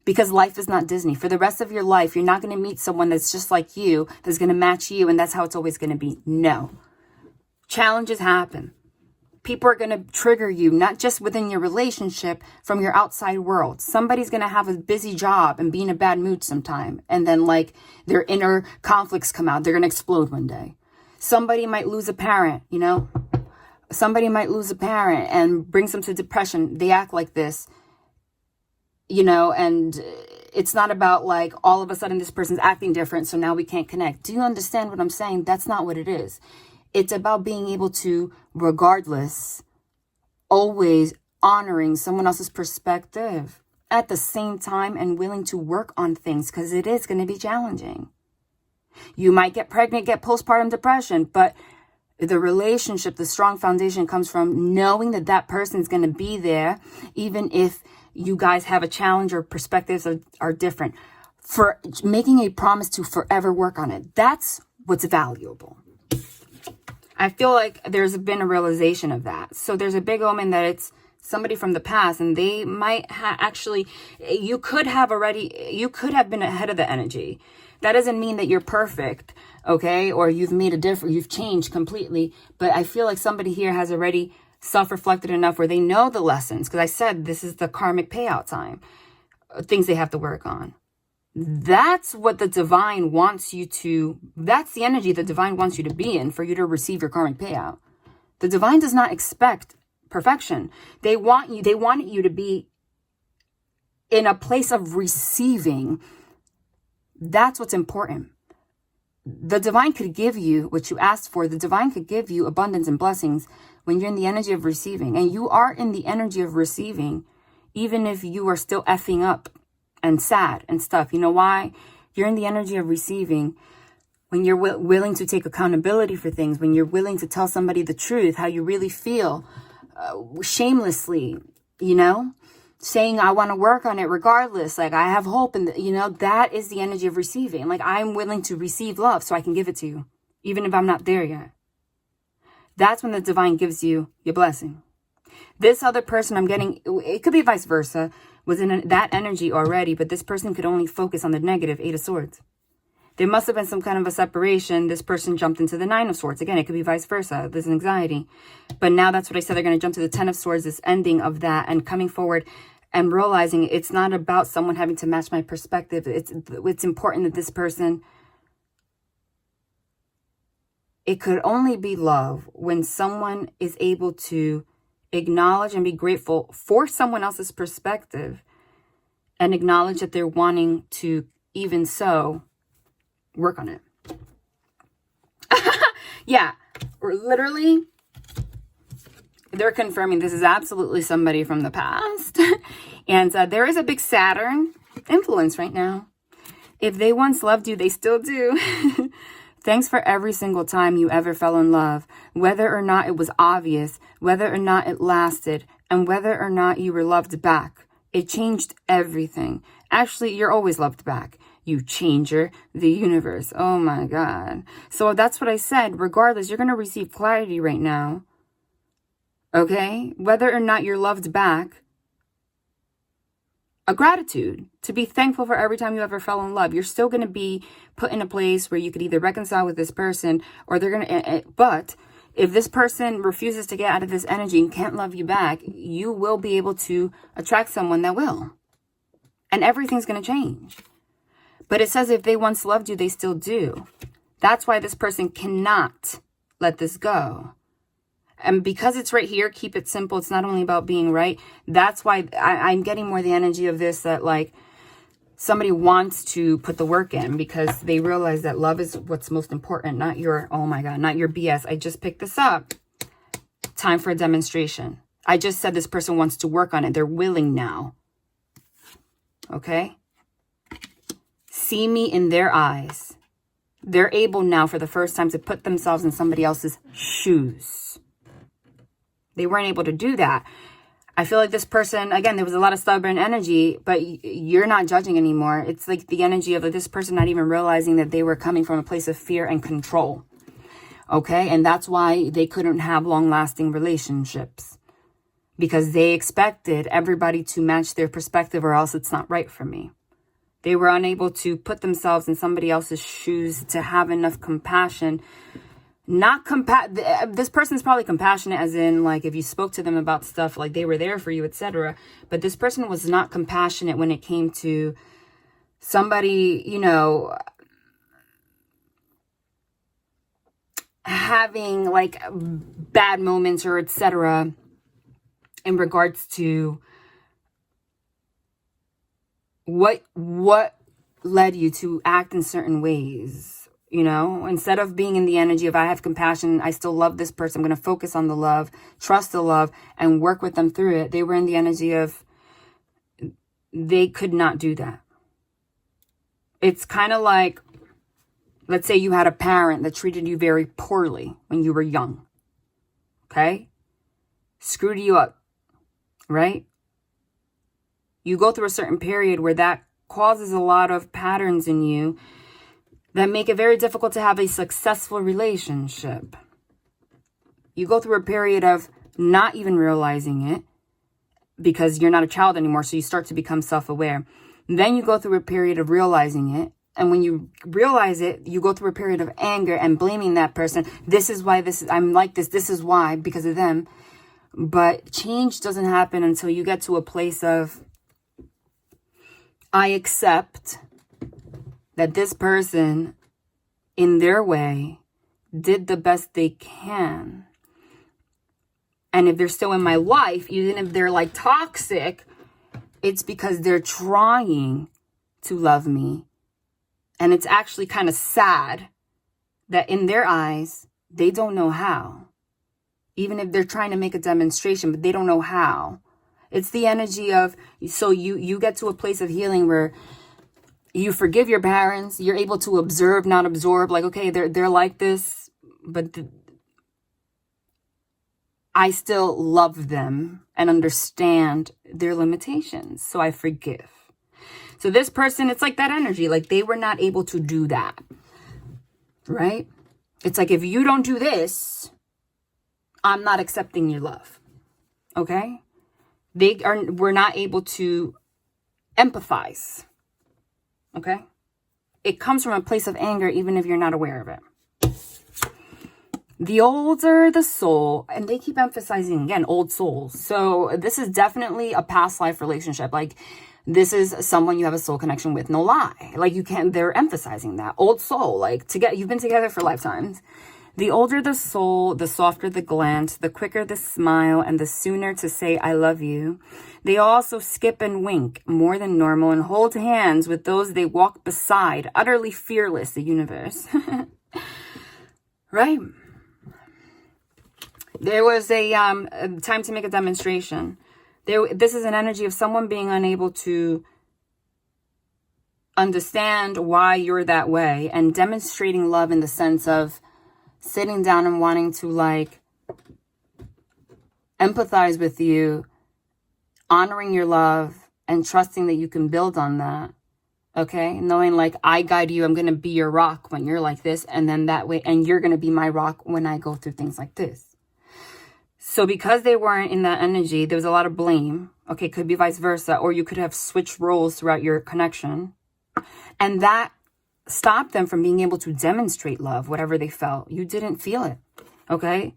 Because life is not Disney. For the rest of your life, you're not going to meet someone that's just like you, that's going to match you, and that's how it's always going to be. No. Challenges happen. People are going to trigger you, not just within your relationship, from your outside world. Somebody's going to have a busy job and be in a bad mood sometime, and then, like, their inner conflicts come out. They're going to explode one day. Somebody might lose a parent, you know? Somebody might lose a parent and brings them to depression. They act like this. You know, and it's not about like all of a sudden this person's acting different, so now we can't connect. Do you understand what I'm saying? That's not what it is. It's about being able to, regardless, always honoring someone else's perspective at the same time and willing to work on things, because it is going to be challenging. You might get pregnant, get postpartum depression, but the relationship, the strong foundation comes from knowing that that person is going to be there, even if you guys have a challenge or perspectives are different, for making a promise to forever work on it. That's what's valuable. I feel like there's been a realization of that. So there's a big omen that it's somebody from the past, and they might actually, you could have been ahead of the energy. That doesn't mean that you're perfect, okay? Or you've changed completely. But I feel like somebody here has already self-reflected enough where they know the lessons, because I said this is the karmic payout time, things they have to work on. That's what the divine wants you to, that's the energy the divine wants you to be in for you to receive your karmic payout. The divine does not expect perfection. They want you to be in a place of receiving. That's what's important. The divine could give you what you asked for. The divine could give you abundance and blessings when you're in the energy of receiving. And you are in the energy of receiving, even if you are still effing up and sad and stuff. You know why? You're in the energy of receiving when you're willing to take accountability for things, when you're willing to tell somebody the truth, how you really feel shamelessly, you know, saying I want to work on it regardless. Like I have hope. And, you know, that is the energy of receiving. Like I'm willing to receive love so I can give it to you, even if I'm not there yet. That's when the divine gives you your blessing. This other person I'm getting, it could be vice versa, was in that energy already, but this person could only focus on the negative, 8 of Swords. There must have been some kind of a separation. This person jumped into the 9 of Swords. Again, it could be vice versa. There's anxiety. But now that's what I said. They're going to jump to the 10 of Swords, this ending of that, and coming forward and realizing it's not about someone having to match my perspective. It's important that this person, it could only be love when someone is able to acknowledge and be grateful for someone else's perspective and acknowledge that they're wanting to, even so, work on it. Yeah, literally, they're confirming this is absolutely somebody from the past. And there is a big Saturn influence right now. If they once loved you, they still do. Thanks for every single time you ever fell in love, whether or not it was obvious, whether or not it lasted, and whether or not you were loved back. It changed everything. Actually, you're always loved back. You changer the universe. Oh my God. So that's what I said. Regardless, you're going to receive clarity right now. Okay? Whether or not you're loved back, a gratitude to be thankful for every time you ever fell in love. You're still going to be put in a place where you could either reconcile with this person or they're going to, but if this person refuses to get out of this energy and can't love you back, you will be able to attract someone that will. And everything's going to change. But it says if they once loved you, they still do. That's why this person cannot let this go. And because it's right here, keep it simple. It's not only about being right. That's why I'm getting more the energy of this, that like somebody wants to put the work in because they realize that love is what's most important, not your, oh my God, not your BS. I just picked this up. Time for a demonstration. I just said this person wants to work on it. They're willing now. Okay? See me in their eyes. They're able now for the first time to put themselves in somebody else's shoes. They weren't able to do that. I feel like this person, again, there was a lot of stubborn energy, but you're not judging anymore. It's like the energy of this person not even realizing that they were coming from a place of fear and control. Okay? And that's why they couldn't have long-lasting relationships. Because they expected everybody to match their perspective or else it's not right for me. They were unable to put themselves in somebody else's shoes to have enough compassion. This person is probably compassionate as in like if you spoke to them about stuff like they were there for you, etc. But this person was not compassionate when it came to somebody, you know, having like bad moments or etc. in regards to what led you to act in certain ways. You know, instead of being in the energy of I have compassion, I still love this person, I'm going to focus on the love, trust the love, and work with them through it. They were in the energy of they could not do that. It's kind of like, let's say you had a parent that treated you very poorly when you were young. Okay? Screwed you up. Right? You go through a certain period where that causes a lot of patterns in you that make it very difficult to have a successful relationship. You go through a period of not even realizing it because you're not a child anymore, so you start to become self-aware. Then you go through a period of realizing it, and when you realize it, you go through a period of anger and blaming that person. This is why I'm like this is why, because of them. But change doesn't happen until you get to a place of, I accept that this person, in their way, did the best they can. And if they're still in my life, even if they're like toxic, it's because they're trying to love me. And it's actually kind of sad that in their eyes, they don't know how. Even if they're trying to make a demonstration, but they don't know how. It's the energy of, so you get to a place of healing where you forgive your parents. You're able to observe, not absorb. Like, okay, they're like this, but I still love them and understand their limitations. So I forgive. So this person, it's like that energy, like they were not able to do that, right? It's like, if you don't do this, I'm not accepting your love. Okay? We're not able to empathize. Okay? It comes from a place of anger, even if you're not aware of it. The older the soul, and they keep emphasizing, again, old souls. So this is definitely a past life relationship. Like, this is someone you have a soul connection with, no lie. Like, you can't, they're emphasizing that. Old soul, like, you've been together for lifetimes. The older the soul, the softer the glance, the quicker the smile, and the sooner to say, I love you. They also skip and wink more than normal and hold hands with those they walk beside, utterly fearless, the universe. Right? There was a time to make a demonstration. This is an energy of someone being unable to understand why you're that way and demonstrating love in the sense of sitting down and wanting to like empathize with you, honoring your love and trusting that you can build on that. Okay, knowing like I guide you, I'm going to be your rock when you're like this, and then that way, and you're going to be my rock when I go through things like this. So because they weren't in that energy, there was a lot of blame. Okay, could be vice versa, or you could have switched roles throughout your connection. And that stopped them from being able to demonstrate love, whatever they felt. You didn't feel it, okay?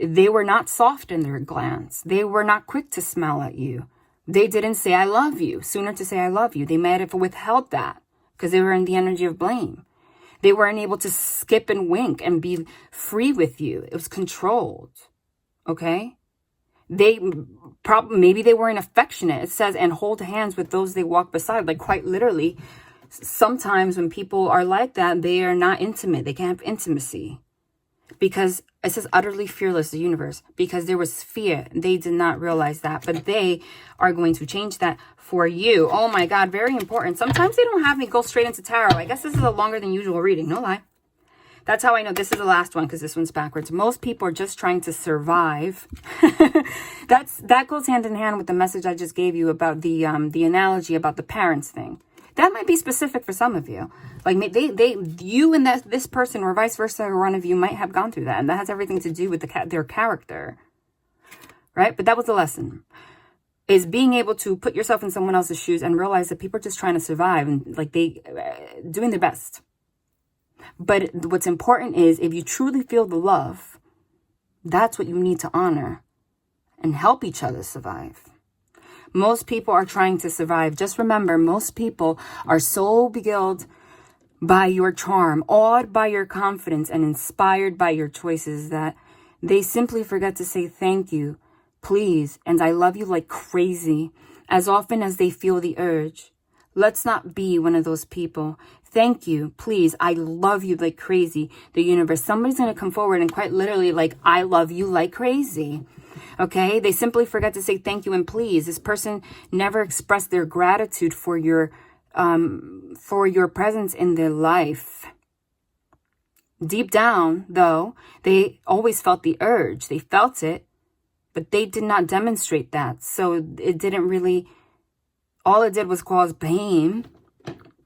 They were not soft in their glance. They were not quick to smile at you. They didn't say, I love you, sooner to say, I love you. They might have withheld that because they were in the energy of blame. They weren't able to skip and wink and be free with you. It was controlled. Okay, maybe they weren't affectionate. It says, and hold hands with those they walk beside. Like quite literally, sometimes when people are like that, they are not intimate. They can't have intimacy because it says utterly fearless, the universe, because there was fear. They did not realize that, but they are going to change that for you. Oh my God, very important. Sometimes they don't have me go straight into tarot. I guess this is a longer than usual reading. No lie. That's how I know this is the last one, because this one's backwards. Most people are just trying to survive. That goes hand in hand with the message I just gave you about the analogy about the parents thing. That might be specific for some of you. Like you and this person, or vice versa, or one of you might have gone through that, and that has everything to do with their character, right? But that was the lesson: is being able to put yourself in someone else's shoes and realize that people are just trying to survive and like doing their best. But what's important is if you truly feel the love, that's what you need to honor and help each other survive. Most people are trying to survive. Just remember, most people are so beguiled by your charm, awed by your confidence, and inspired by your choices that they simply forget to say thank you, please, and I love you like crazy as often as they feel the urge. Let's not be one of those people. Thank you, please, I love you like crazy. The universe, somebody's going to come forward and quite literally like, I love you like crazy. Okay, they simply forget to say thank you and please. This person never expressed their gratitude for your presence in their life. Deep down, though, they always felt the urge. They felt it, but they did not demonstrate that. So it didn't really, all it did was cause pain.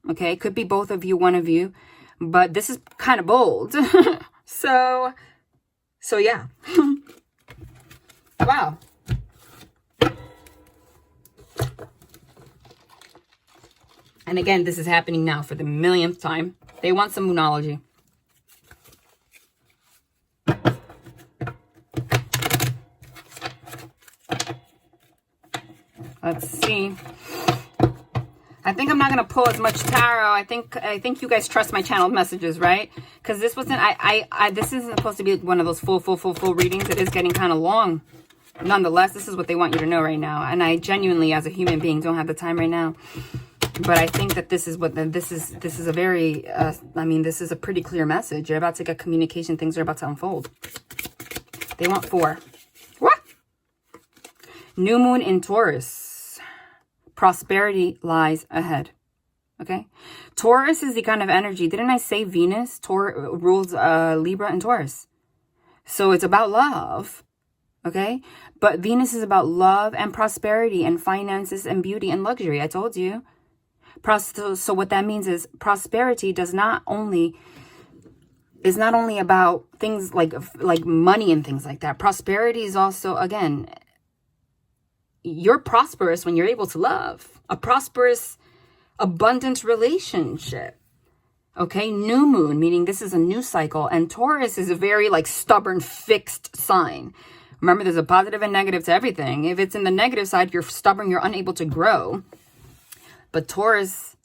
Okay, it could be both of you, one of you, but this is kind of bold. So yeah. Wow. And again, this is happening now for the millionth time. They want some moonology. Let's see. I think I'm not going to pull as much tarot. I think you guys trust my channeled messages, right? Because this wasn't, this isn't supposed to be one of those full readings. It is getting kind of long. Nonetheless, this is what they want you to know right now. And I genuinely, as a human being, don't have the time right now. But I think that this is what, this is a very, this is a pretty clear message. You're about to get communication. Things are about to unfold. They want 4. What? New moon in Taurus. Prosperity lies ahead. Okay. Taurus is the kind of energy. Didn't I say Venus rules Libra and Taurus? So it's about love. Okay? But Venus is about love and prosperity and finances and beauty and luxury. I told you. So what that means is prosperity is not only about things like money and things like that. Prosperity is also, again, you're prosperous when you're able to love. A prosperous, abundant relationship. Okay, new moon, meaning this is a new cycle. And Taurus is a very stubborn, fixed sign. Remember, there's a positive and negative to everything. If it's in the negative side, you're stubborn, you're unable to grow. But Taurus,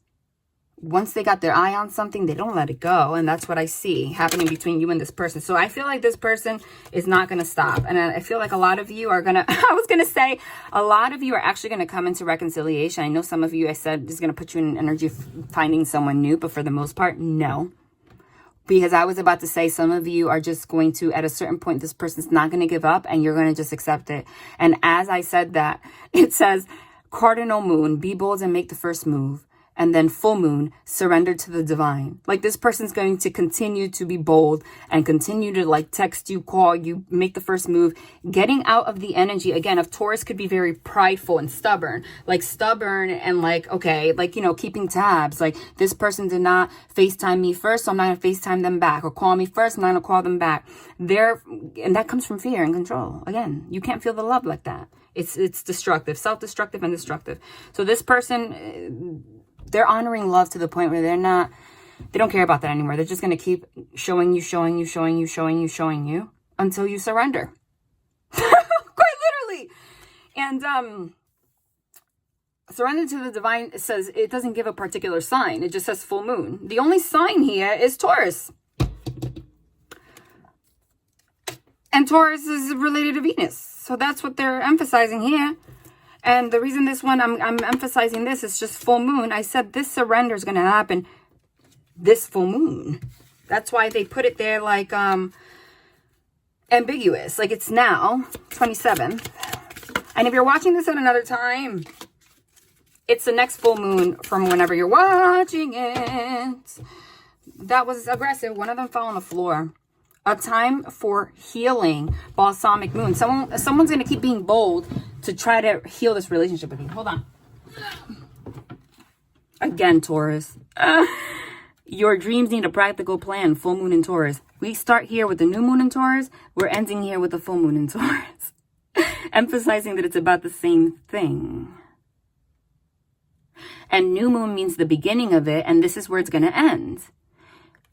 once they got their eye on something, they don't let it go. And that's what I see happening between you and this person. So I feel like this person is not going to stop. And I feel like a lot of you are going to, I was going to say, a lot of you are actually going to come into reconciliation. I know some of you, I said, is going to put you in an energy of finding someone new. But for the most part, no. Because I was about to say some of you are just going to, at a certain point, this person's not going to give up and you're going to just accept it. And as I said that, it says, cardinal moon, be bold and make the first move. And then full moon, surrender to the divine. Like this person's going to continue to be bold and continue to text you, call you, make the first move. Getting out of the energy, again, of Taurus could be very prideful and stubborn. Keeping tabs. Like this person did not FaceTime me first, so I'm not going to FaceTime them back. Or call me first, I'm not going to call them back. And that comes from fear and control. Again, you can't feel the love like that. It's destructive, self-destructive and destructive. So this person, they're honoring love to the point where they don't care about that anymore. They're just going to keep showing you until you surrender. Quite literally. And surrender to the divine, it says, it doesn't give a particular sign. It just says full moon. The only sign here is Taurus. And Taurus is related to Venus. So that's what they're emphasizing here. And the reason this one, I'm emphasizing this, is just full moon. I said this surrender is going to happen this full moon. That's why they put it there ambiguous. Like it's now, 27th. And if you're watching this at another time, it's the next full moon from whenever you're watching it. That was aggressive. One of them fell on the floor. A time for healing. Balsamic moon. Someone's going to keep being bold to try to heal this relationship with you. Hold on. Again, Taurus. Your dreams need a practical plan. Full moon in Taurus. We start here with the new moon in Taurus. We're ending here with the full moon in Taurus. Emphasizing that it's about the same thing. And new moon means the beginning of it. And this is where it's going to end.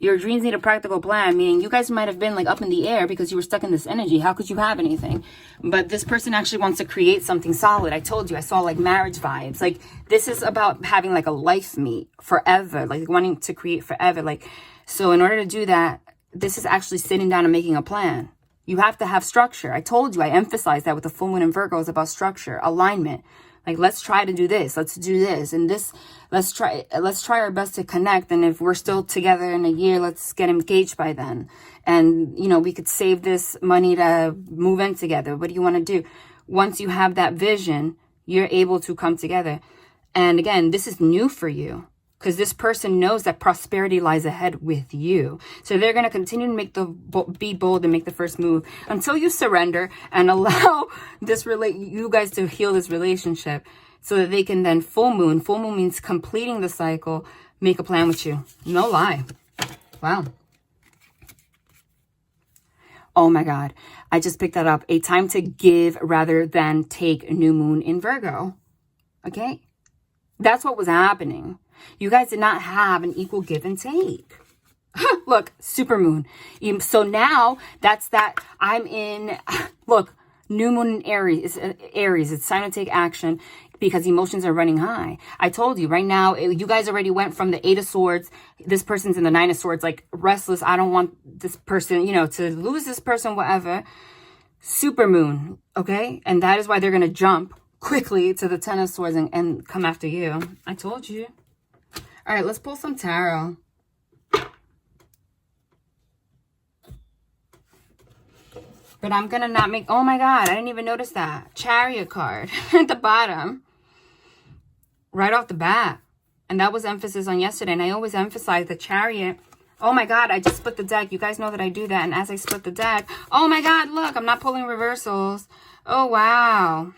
Your dreams need a practical plan, meaning you guys might have been up in the air because you were stuck in this energy. How could you have anything? But this person actually wants to create something solid. I told you, I saw marriage vibes. This is about having a life meet forever, wanting to create forever. So in order to do that, this is actually sitting down and making a plan. You have to have structure. I told you, I emphasized that with the full moon in Virgo is about structure, alignment. Let's try to do this. Let's do this. And this, let's try our best to connect. And if we're still together in a year, let's get engaged by then. And, we could save this money to move in together. What do you want to do? Once you have that vision, you're able to come together. And again, this is new for you because this person knows that prosperity lies ahead with you. So they're going to continue to be bold and make the first move until you surrender and allow you guys to heal this relationship so that they can then full moon. Full moon means completing the cycle, make a plan with you. No lie. Wow. Oh my God. I just picked that up. A time to give rather than take. New moon in Virgo. Okay. That's what was happening. You guys did not have an equal give and take. Look, super moon. So now that's that. Look, new moon in Aries. It's time to take action because emotions are running high. I told you right now, you guys already went from the 8 of Swords. This person's in the 9 of Swords, restless. I don't want this person, to lose this person, whatever. Super moon. Okay. And that is why they're going to jump quickly to the 10 of Swords and come after you. I told you. All right, let's pull some tarot. But I'm going to not make... Oh, my God. I didn't even notice that. Chariot card at the bottom. Right off the bat. And that was emphasis on yesterday. And I always emphasize the Chariot Oh my God, I just split the deck. You guys know that I do that. And as I split the deck, oh my God, look, I'm not pulling reversals. Oh, wow.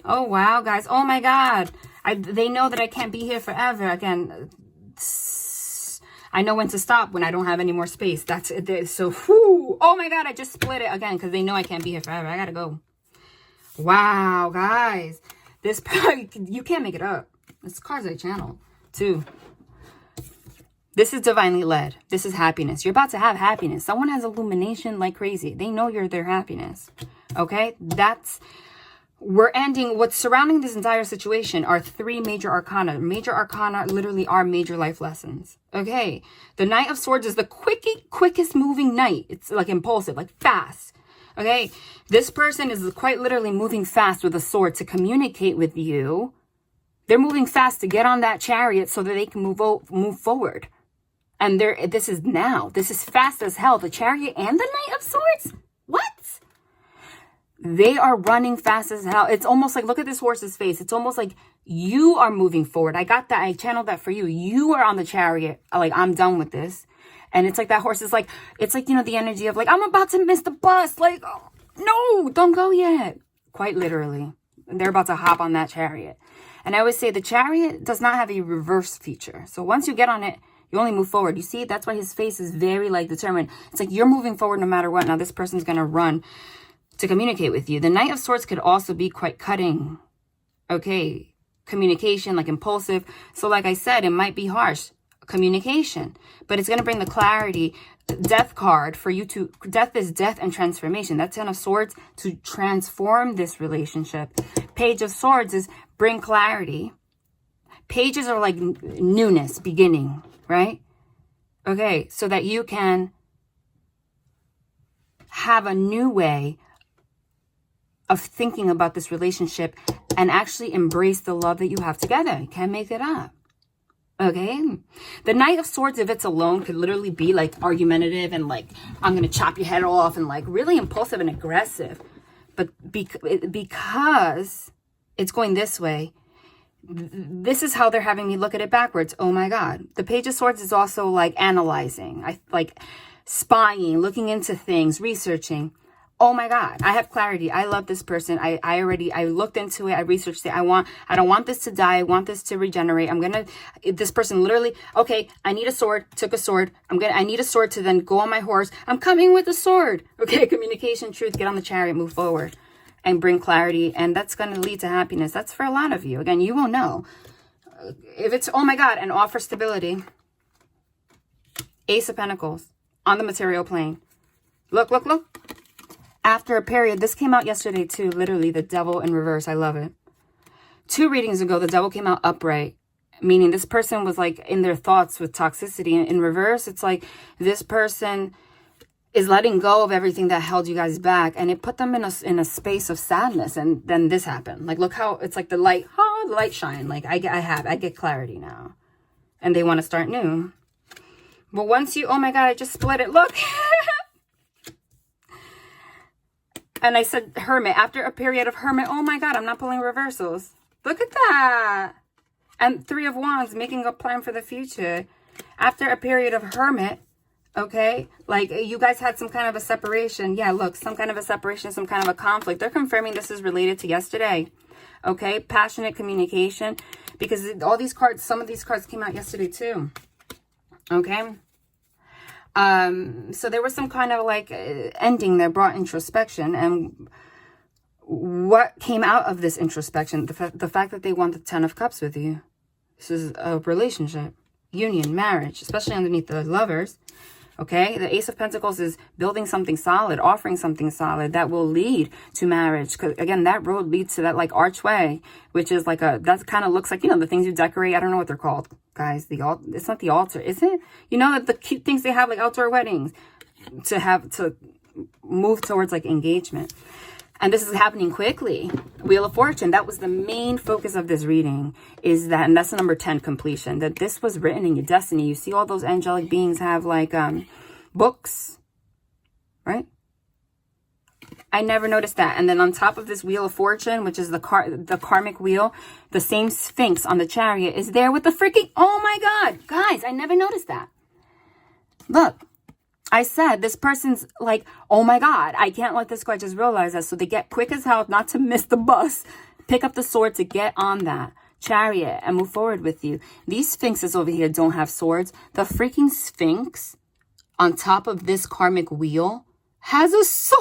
Oh, wow, guys. Oh my God. They know that I can't be here forever. Again, I know when to stop when I don't have any more space. That's it. So, whew. Oh my God, I just split it again because they know I can't be here forever. I gotta go. Wow, guys. This, you can't make it up. This cards I channel, too. This is divinely led. This is happiness. You're about to have happiness. Someone has illumination like crazy. They know you're their happiness. Okay? We're ending, what's surrounding this entire situation are 3 major arcana. Major arcana literally are major life lessons. Okay? The Knight of Swords is the quickest moving knight. It's like impulsive, like fast. Okay? This person is quite literally moving fast with a sword to communicate with you. They're moving fast to get on that chariot so that they can move forward. And this is now. This is fast as hell. The chariot and the Knight of Swords? What? They are running fast as hell. It's almost like, look at this horse's face. It's almost like you are moving forward. I got that. I channeled that for you. You are on the chariot. Like, I'm done with this. And it's like that horse is like, it's like, you know, the energy of like, I'm about to miss the bus. Like, oh, no, don't go yet. Quite literally. They're about to hop on that chariot. And I always say the chariot does not have a reverse feature. So once you get on it, you only move forward. You see, that's why his face is very like determined. It's like you're moving forward no matter what. Now this person's going to run to communicate with you. The Knight of Swords could also be quite cutting. Okay. Communication, like impulsive. So like I said, it might be harsh. Communication. But it's going to bring the clarity. Death card for you to... Death is death and transformation. That's Ten of Swords to transform this relationship. Page of Swords is bring clarity. Pages are like newness, beginning. Right? Okay, so that you can have a new way of thinking about this relationship and actually embrace the love that you have together. You can't make it up. Okay? The Knight of Swords, if it's alone, could literally be like argumentative and like, I'm going to chop your head off and like really impulsive and aggressive. But because it's going this way, this is how they're having me look at it backwards. Oh my God. The Page of Swords is also like analyzing, like spying, looking into things, researching. Oh my God. I have clarity. I love this person. I looked into it. I researched it. I don't want this to die. I want this to regenerate. This person literally, okay, I need a sword, took a sword. I need a sword to then go on my horse. I'm coming with a sword. Okay. Communication, truth, get on the chariot, move forward. And bring clarity, and that's going to lead to happiness. That's for a lot of you. Again, you won't know. If it's, oh my God, and offer stability. Ace of Pentacles on the material plane. Look, look, look. After a period, this came out yesterday too, literally the Devil in reverse. I love it. 2 readings ago, the Devil came out upright, meaning this person was like in their thoughts with toxicity. In reverse, it's like this person is letting go of everything that held you guys back, and it put them in a space of sadness. And then this happened. Like, look how it's like the light, the light shine. Like I get clarity now, and they want to start new. But once you, oh my God, I just split it. Look. And I said Hermit after a period of Hermit. Oh my God, I'm not pulling reversals. Look at that. And 3 of Wands, making a plan for the future. After a period of Hermit. Okay, like you guys had some kind of a separation. Yeah, look, some kind of a separation, some kind of a conflict. They're confirming this is related to yesterday. Okay, passionate communication, because all these cards, some of these cards came out yesterday too. Okay, so there was some kind of like ending that brought introspection. And what came out of this introspection? The fact that they want the 10 of Cups with you. This is a relationship, union, marriage, especially underneath the Lovers. Okay, the Ace of Pentacles is building something solid, offering something solid that will lead to marriage. Because again, that road leads to that like archway, which is like that kind of looks like, you know, the things you decorate. I don't know what they're called, guys. It's not the altar, is it? You know, the cute things they have like outdoor weddings to move towards like engagement. And this is happening quickly. Wheel of Fortune, that was the main focus of this reading, is that, and that's the number 10, completion, that this was written in your destiny. You see all those angelic beings have like books, right? I never noticed that. And then on top of this Wheel of Fortune, which is the karmic wheel, the same Sphinx on the chariot is there with the freaking, oh my God, guys, I never noticed that. Look, I said this person's like, oh my God, I can't let this go. I just realized that. So they get quick as hell not to miss the bus, pick up the sword to get on that chariot and move forward with you. These sphinxes over here don't have swords. The freaking sphinx on top of this karmic wheel has a sword.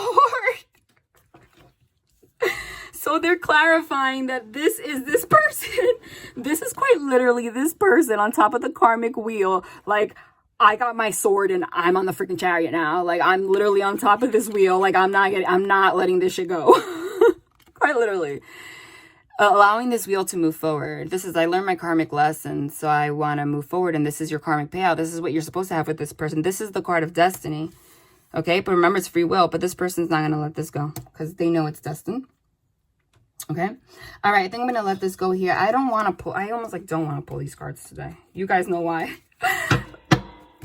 So they're clarifying that this is this person. This is quite literally this person on top of the karmic wheel. Like, I got my sword and I'm on the freaking chariot now. Like, I'm literally on top of this wheel. Like, I'm not letting this shit go. Quite literally. Allowing this wheel to move forward. This is, I learned my karmic lesson, so I want to move forward, and this is your karmic payout. This is what you're supposed to have with this person. This is the card of destiny. Okay, but remember, it's free will, but this person's not going to let this go because they know it's destined. Okay. All right. I think I'm going to let this go here. I don't want to pull. I almost like don't want to pull these cards today. You guys know why.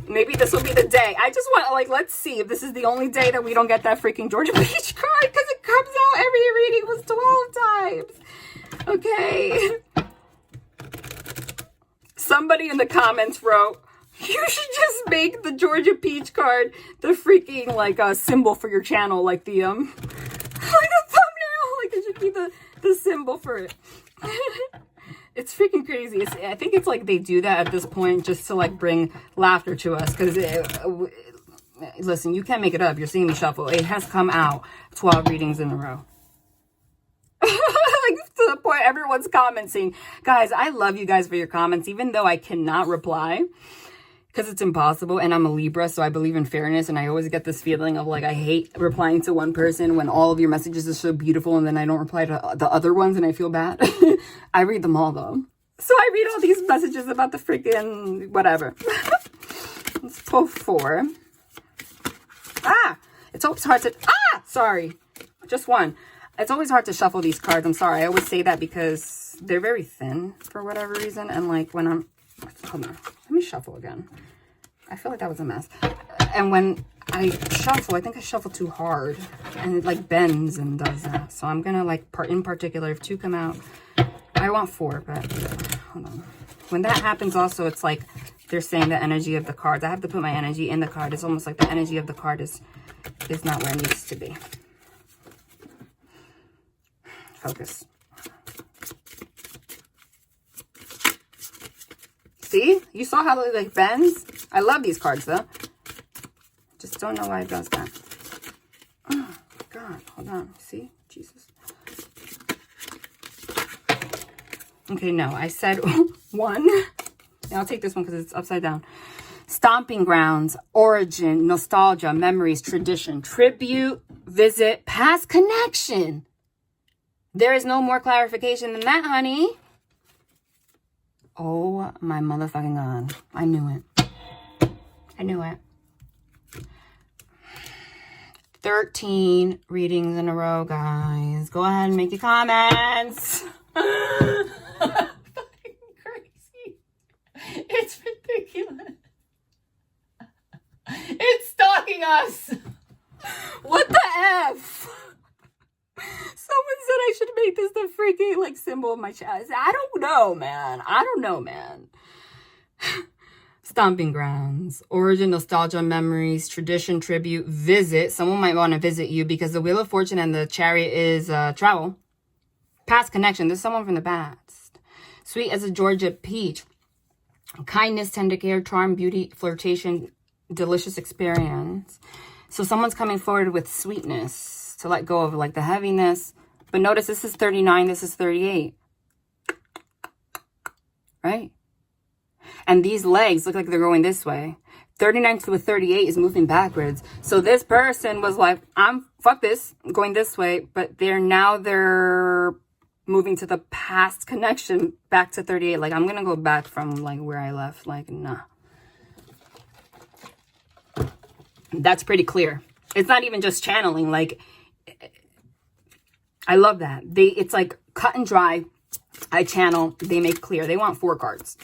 Maybe this will be the day. I just want, like, let's see if this is the only day that we don't get that freaking Georgia Peach card, because it comes out every reading was 12 times. Okay. Somebody in the comments wrote, you should just make the Georgia Peach card the freaking, like, symbol for your channel, like the, like a thumbnail. Like, it should be the symbol for it. It's freaking crazy. I think it's like they do that at this point just to, like, bring laughter to us. Because, listen, you can't make it up. You're seeing me shuffle. It has come out 12 readings in a row. Like, to the point everyone's commenting. Guys, I love you guys for your comments, even though I cannot reply. Because it's impossible, and I'm a Libra, so I believe in fairness, and I always get this feeling of, like, I hate replying to one person when all of your messages are so beautiful, and then I don't reply to the other ones, and I feel bad. I read them all, though. So I read all these messages about the freaking whatever. Let's pull 4. It's always hard to... Sorry. Just one. It's always hard to shuffle these cards. I'm sorry. I always say that because they're very thin for whatever reason, and, like, when I'm... Hold on. Let me shuffle again. I feel like that was a mess. And when I shuffle, I think I shuffle too hard. And it, like, bends and does that. So I'm going to, like, in particular, if 2 come out, I want 4, but hold on. When that happens also, it's like they're saying the energy of the cards. I have to put my energy in the card. It's almost like the energy of the card is not where it needs to be. Focus. See? You saw how it, like, bends? I love these cards, though. Just don't know why it does that. Oh, God. Hold on. See? Jesus. Okay, no. I said 1. Yeah, I'll take this one because it's upside down. Stomping grounds, origin, nostalgia, memories, tradition, tribute, visit, past connection. There is no more clarification than that, honey. Oh my motherfucking God. I knew it. I knew it. 13 readings in a row, guys. Go ahead and make your comments. Fucking crazy. It's ridiculous. It's stalking us. What the F? Someone said I should make this the freaking, like, symbol of my chest. I don't know, man. I don't know, man. Stomping grounds, origin, nostalgia, memories, tradition, tribute, visit. Someone might want to visit you because the Wheel of Fortune and the Chariot is travel. Past connection. There's someone from the past. Sweet as a Georgia peach. Kindness, tender care, charm, beauty, flirtation, delicious experience. So someone's coming forward with sweetness. To let go of, like, the heaviness. But notice this is 39, this is 38. Right? And these legs look like they're going this way. 39 to a 38 is moving backwards. So this person was like, fuck this, I'm going this way. But they're moving to the past connection back to 38. Like, I'm going to go back from, like, where I left. Like, nah. That's pretty clear. It's not even just channeling. Like, I love that. It's like cut and dry. I channel. They make clear. They want 4 cards.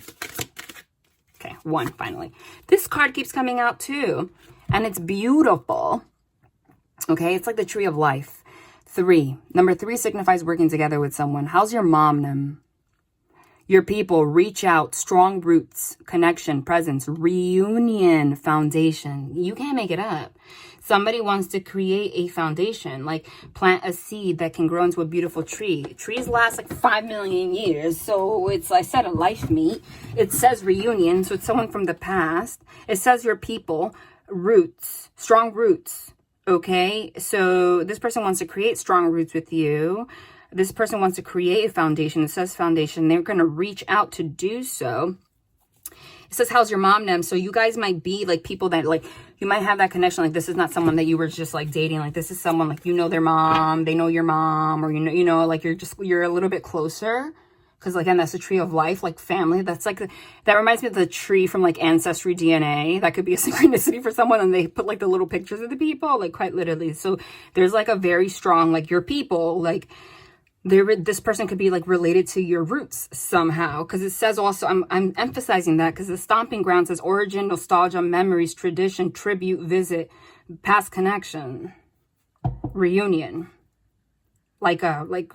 Okay, 1 finally. This card keeps coming out too. And it's beautiful. Okay, it's like the tree of life. 3. Number 3 signifies working together with someone. How's your mom, Nim? Your people, reach out, strong roots, connection, presence, reunion, foundation. You can't make it up. Somebody wants to create a foundation, like plant a seed that can grow into a beautiful tree. Trees last like 5 million years. So it's, I said, a life meet. It says reunion. So it's someone from the past. It says your people, roots, strong roots. Okay. So this person wants to create strong roots with you. This person wants to create a foundation. It says foundation. They're going to reach out to do so. It says, how's your mom, them? So you guys might be like people that like, you might have that connection. Like, this is not someone that you were just like dating. Like, this is someone like, you know, their mom, they know your mom, or, you know, like you're a little bit closer. Cause again, that's a tree of life, like family. That's like, that reminds me of the tree from like Ancestry DNA. That could be a synchronicity for someone. And they put like the little pictures of the people, like quite literally. So there's like a very strong, like your people, like, this person could be like related to your roots somehow, because it says also, I'm emphasizing that because the stomping ground says origin, nostalgia, memories, tradition, tribute, visit, past connection, reunion, like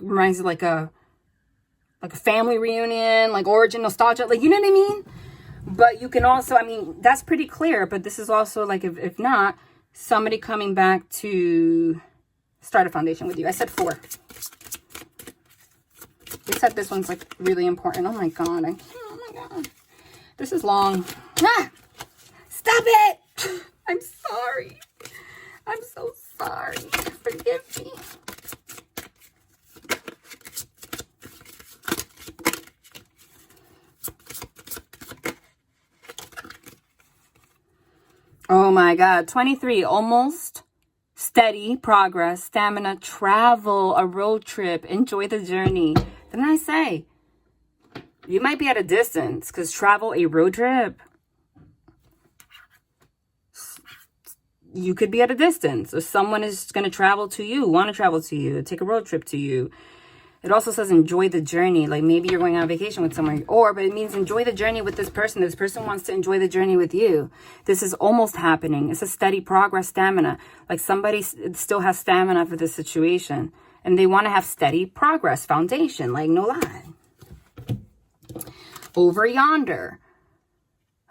reminds you like a family reunion, like origin, nostalgia, like, you know what I mean? But you can also, I mean, that's pretty clear, but this is also like, if not, somebody coming back to start a foundation with you. I said 4. They said this one's like really important. Oh my God. Oh my God. This is long. Ah! Stop it. I'm sorry. I'm so sorry. Forgive me. Oh my God. 23. Almost. Steady. Progress. Stamina. Travel. A road trip. Enjoy the journey. Didn't I say? You might be at a distance, because travel, a road trip. You could be at a distance. Or someone is going to travel to you, want to travel to you, take a road trip to you. It also says enjoy the journey. Like maybe you're going on vacation with someone. But it means enjoy the journey with this person. This person wants to enjoy the journey with you. This is almost happening. It's a steady progress, stamina. Like somebody still has stamina for this situation. And they want to have steady progress, foundation, like no lie. Over yonder.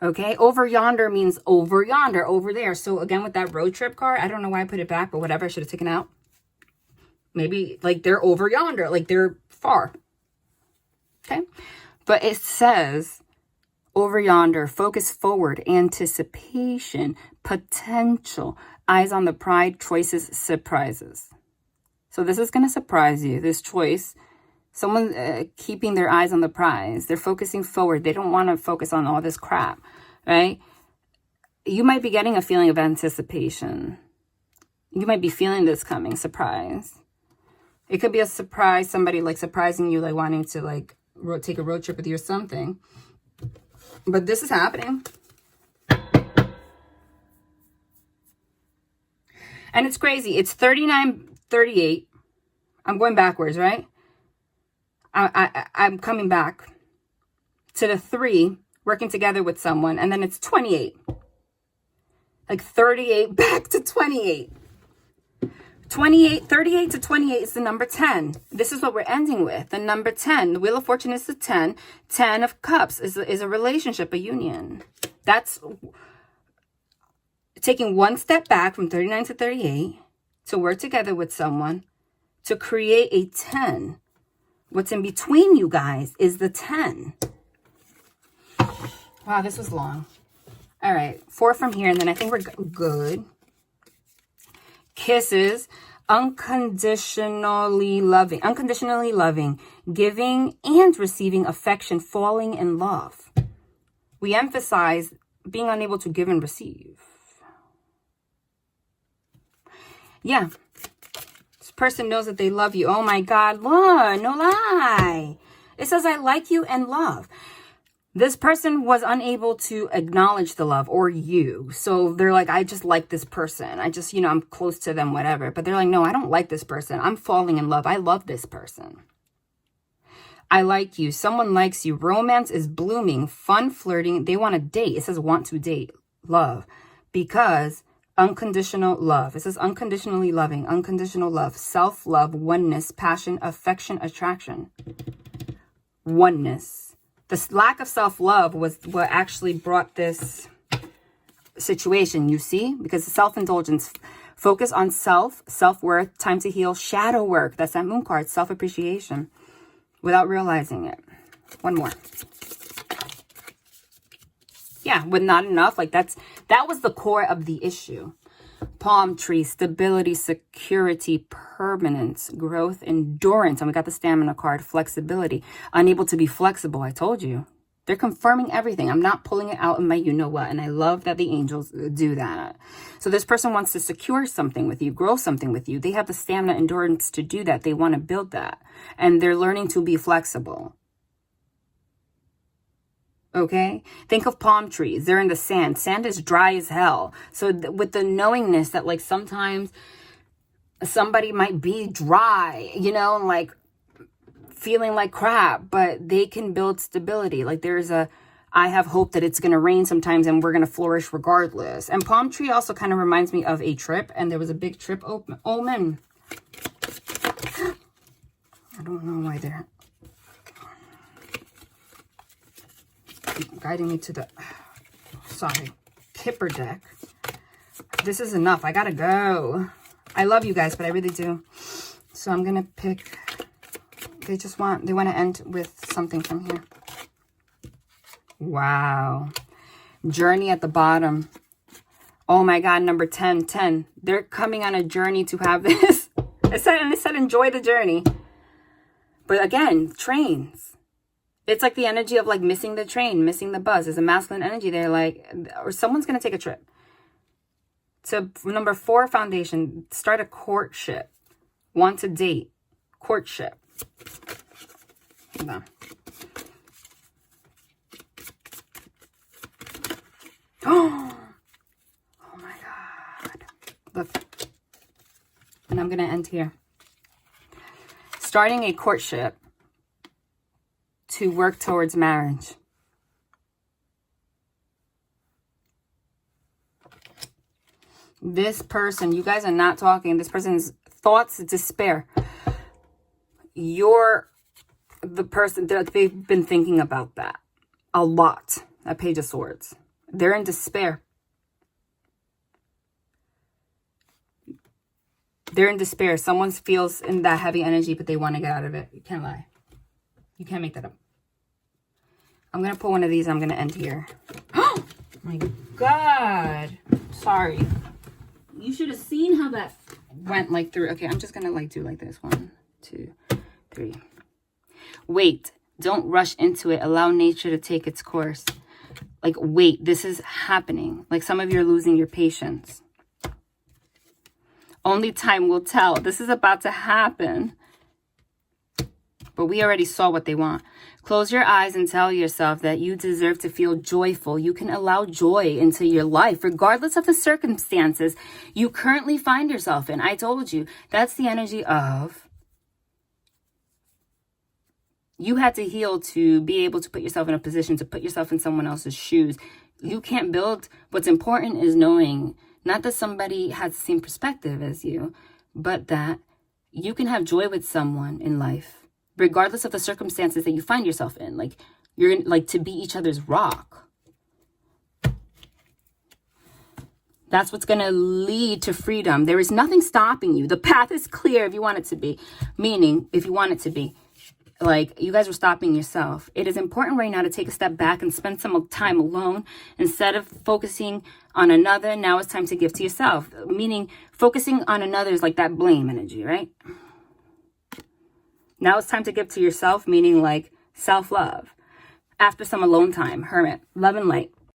Okay, over yonder means over yonder, over there. So again, with that road trip card, I don't know why I put it back, but whatever, I should have taken out. Maybe like they're over yonder, like they're far. Okay, but it says over yonder, focus forward, anticipation, potential, eyes on the prize, choices, surprises. So this is going to surprise you, this choice. Someone keeping their eyes on the prize. They're focusing forward. They don't want to focus on all this crap, right? You might be getting a feeling of anticipation. You might be feeling this coming, surprise. It could be a surprise, somebody like surprising you, like wanting to like take a road trip with you or something. But this is happening. And it's crazy. It's 39:38. I'm going backwards, right? I'm coming back to the 3, working together with someone, and then it's 28. Like 38 back to 28. 38 to 28 is the number 10. This is what we're ending with. The number 10. The Wheel of Fortune is the 10. 10 of Cups is a relationship, a union. That's taking one step back from 39 to 38 to work together with someone to create a 10. What's in between you guys is the 10. Wow, this was long. All right, 4 from here, and then I think we're good. Kisses, unconditionally loving, giving and receiving affection, falling in love. We emphasize being unable to give and receive. Yeah. This person knows that they love you. Oh my God, look, no lie. It says, I like you and love. This person was unable to acknowledge the love, or you. So they're like, I just like this person. I just, I'm close to them, whatever. But they're like, no, I don't like this person. I'm falling in love. I love this person. I like you. Someone likes you. Romance is blooming. Fun flirting. They want to date. It says want to date. Love. Because unconditional love. It says unconditionally loving. Unconditional love. Self-love. Oneness. Passion. Affection. Attraction. Oneness. This lack of self-love was what actually brought this situation, you see? Because self-indulgence, focus on self, self-worth, time to heal, shadow work. That's that moon card, self-appreciation, without realizing it. One more. Yeah, with not enough. Like that was the core of the issue. Palm tree, stability, security, permanence, growth, endurance. And we got the stamina card, flexibility. Unable to be flexible, I told you. They're confirming everything. I'm not pulling it out in my you-know-what. And I love that the angels do that. So this person wants to secure something with you, grow something with you. They have the stamina, endurance to do that. They want to build that. And they're learning to be flexible. Okay, think of palm trees. They're in the sand. Sand is dry as hell. So with the knowingness that like sometimes somebody might be dry, you know, like feeling like crap, but they can build stability. Like I have hope that it's going to rain sometimes and we're going to flourish regardless. And palm tree also kind of reminds me of a trip. And there was a big trip omen. I don't know why they're guiding me to the Kipper deck. This is enough. I gotta go. I love you guys, but I really do. So I'm gonna pick. They want to end with something from here. Wow. Journey at the bottom. Oh my God, number 10. They're coming on a journey to have this. It said enjoy the journey. But again, trains. It's like the energy of like missing the train, missing the bus. There's a masculine energy there, like, or someone's going to take a trip. So number 4, foundation, start a courtship. Want to date, courtship. Hold on. Oh my God. Look. And I'm going to end here. Starting a courtship to work towards marriage. This person, you guys are not talking. This person's thoughts, despair. You're the person that they've been thinking about that a lot. That Page of Swords. They're in despair. They're in despair. Someone feels in that heavy energy, but they want to get out of it. You can't lie. You can't make that up. I'm going to pull one of these. I'm going to end here. Oh my God. Sorry. You should have seen how that went like through. Okay, I'm just going to like do like this. 1, 2, 3. Wait. Don't rush into it. Allow nature to take its course. Like, wait. This is happening. Like some of you are losing your patience. Only time will tell. This is about to happen. But we already saw what they want. Close your eyes and tell yourself that you deserve to feel joyful. You can allow joy into your life, regardless of the circumstances you currently find yourself in. I told you, that's the energy of you had to heal to be able to put yourself in a position to put yourself in someone else's shoes. You can't build. What's important is knowing not that somebody has the same perspective as you, but that you can have joy with someone in life, regardless of the circumstances that you find yourself in. Like, you're like to be each other's rock. That's what's going to lead to freedom. There is nothing stopping you. The path is clear if you want it to be. Meaning, if you want it to be. Like, you guys are stopping yourself. It is important right now to take a step back and spend some time alone. Instead of focusing on another, now it's time to give to yourself. Meaning, focusing on another is like that blame energy, right? Now it's time to give to yourself, meaning like self-love. After some alone time, Hermit, love and light.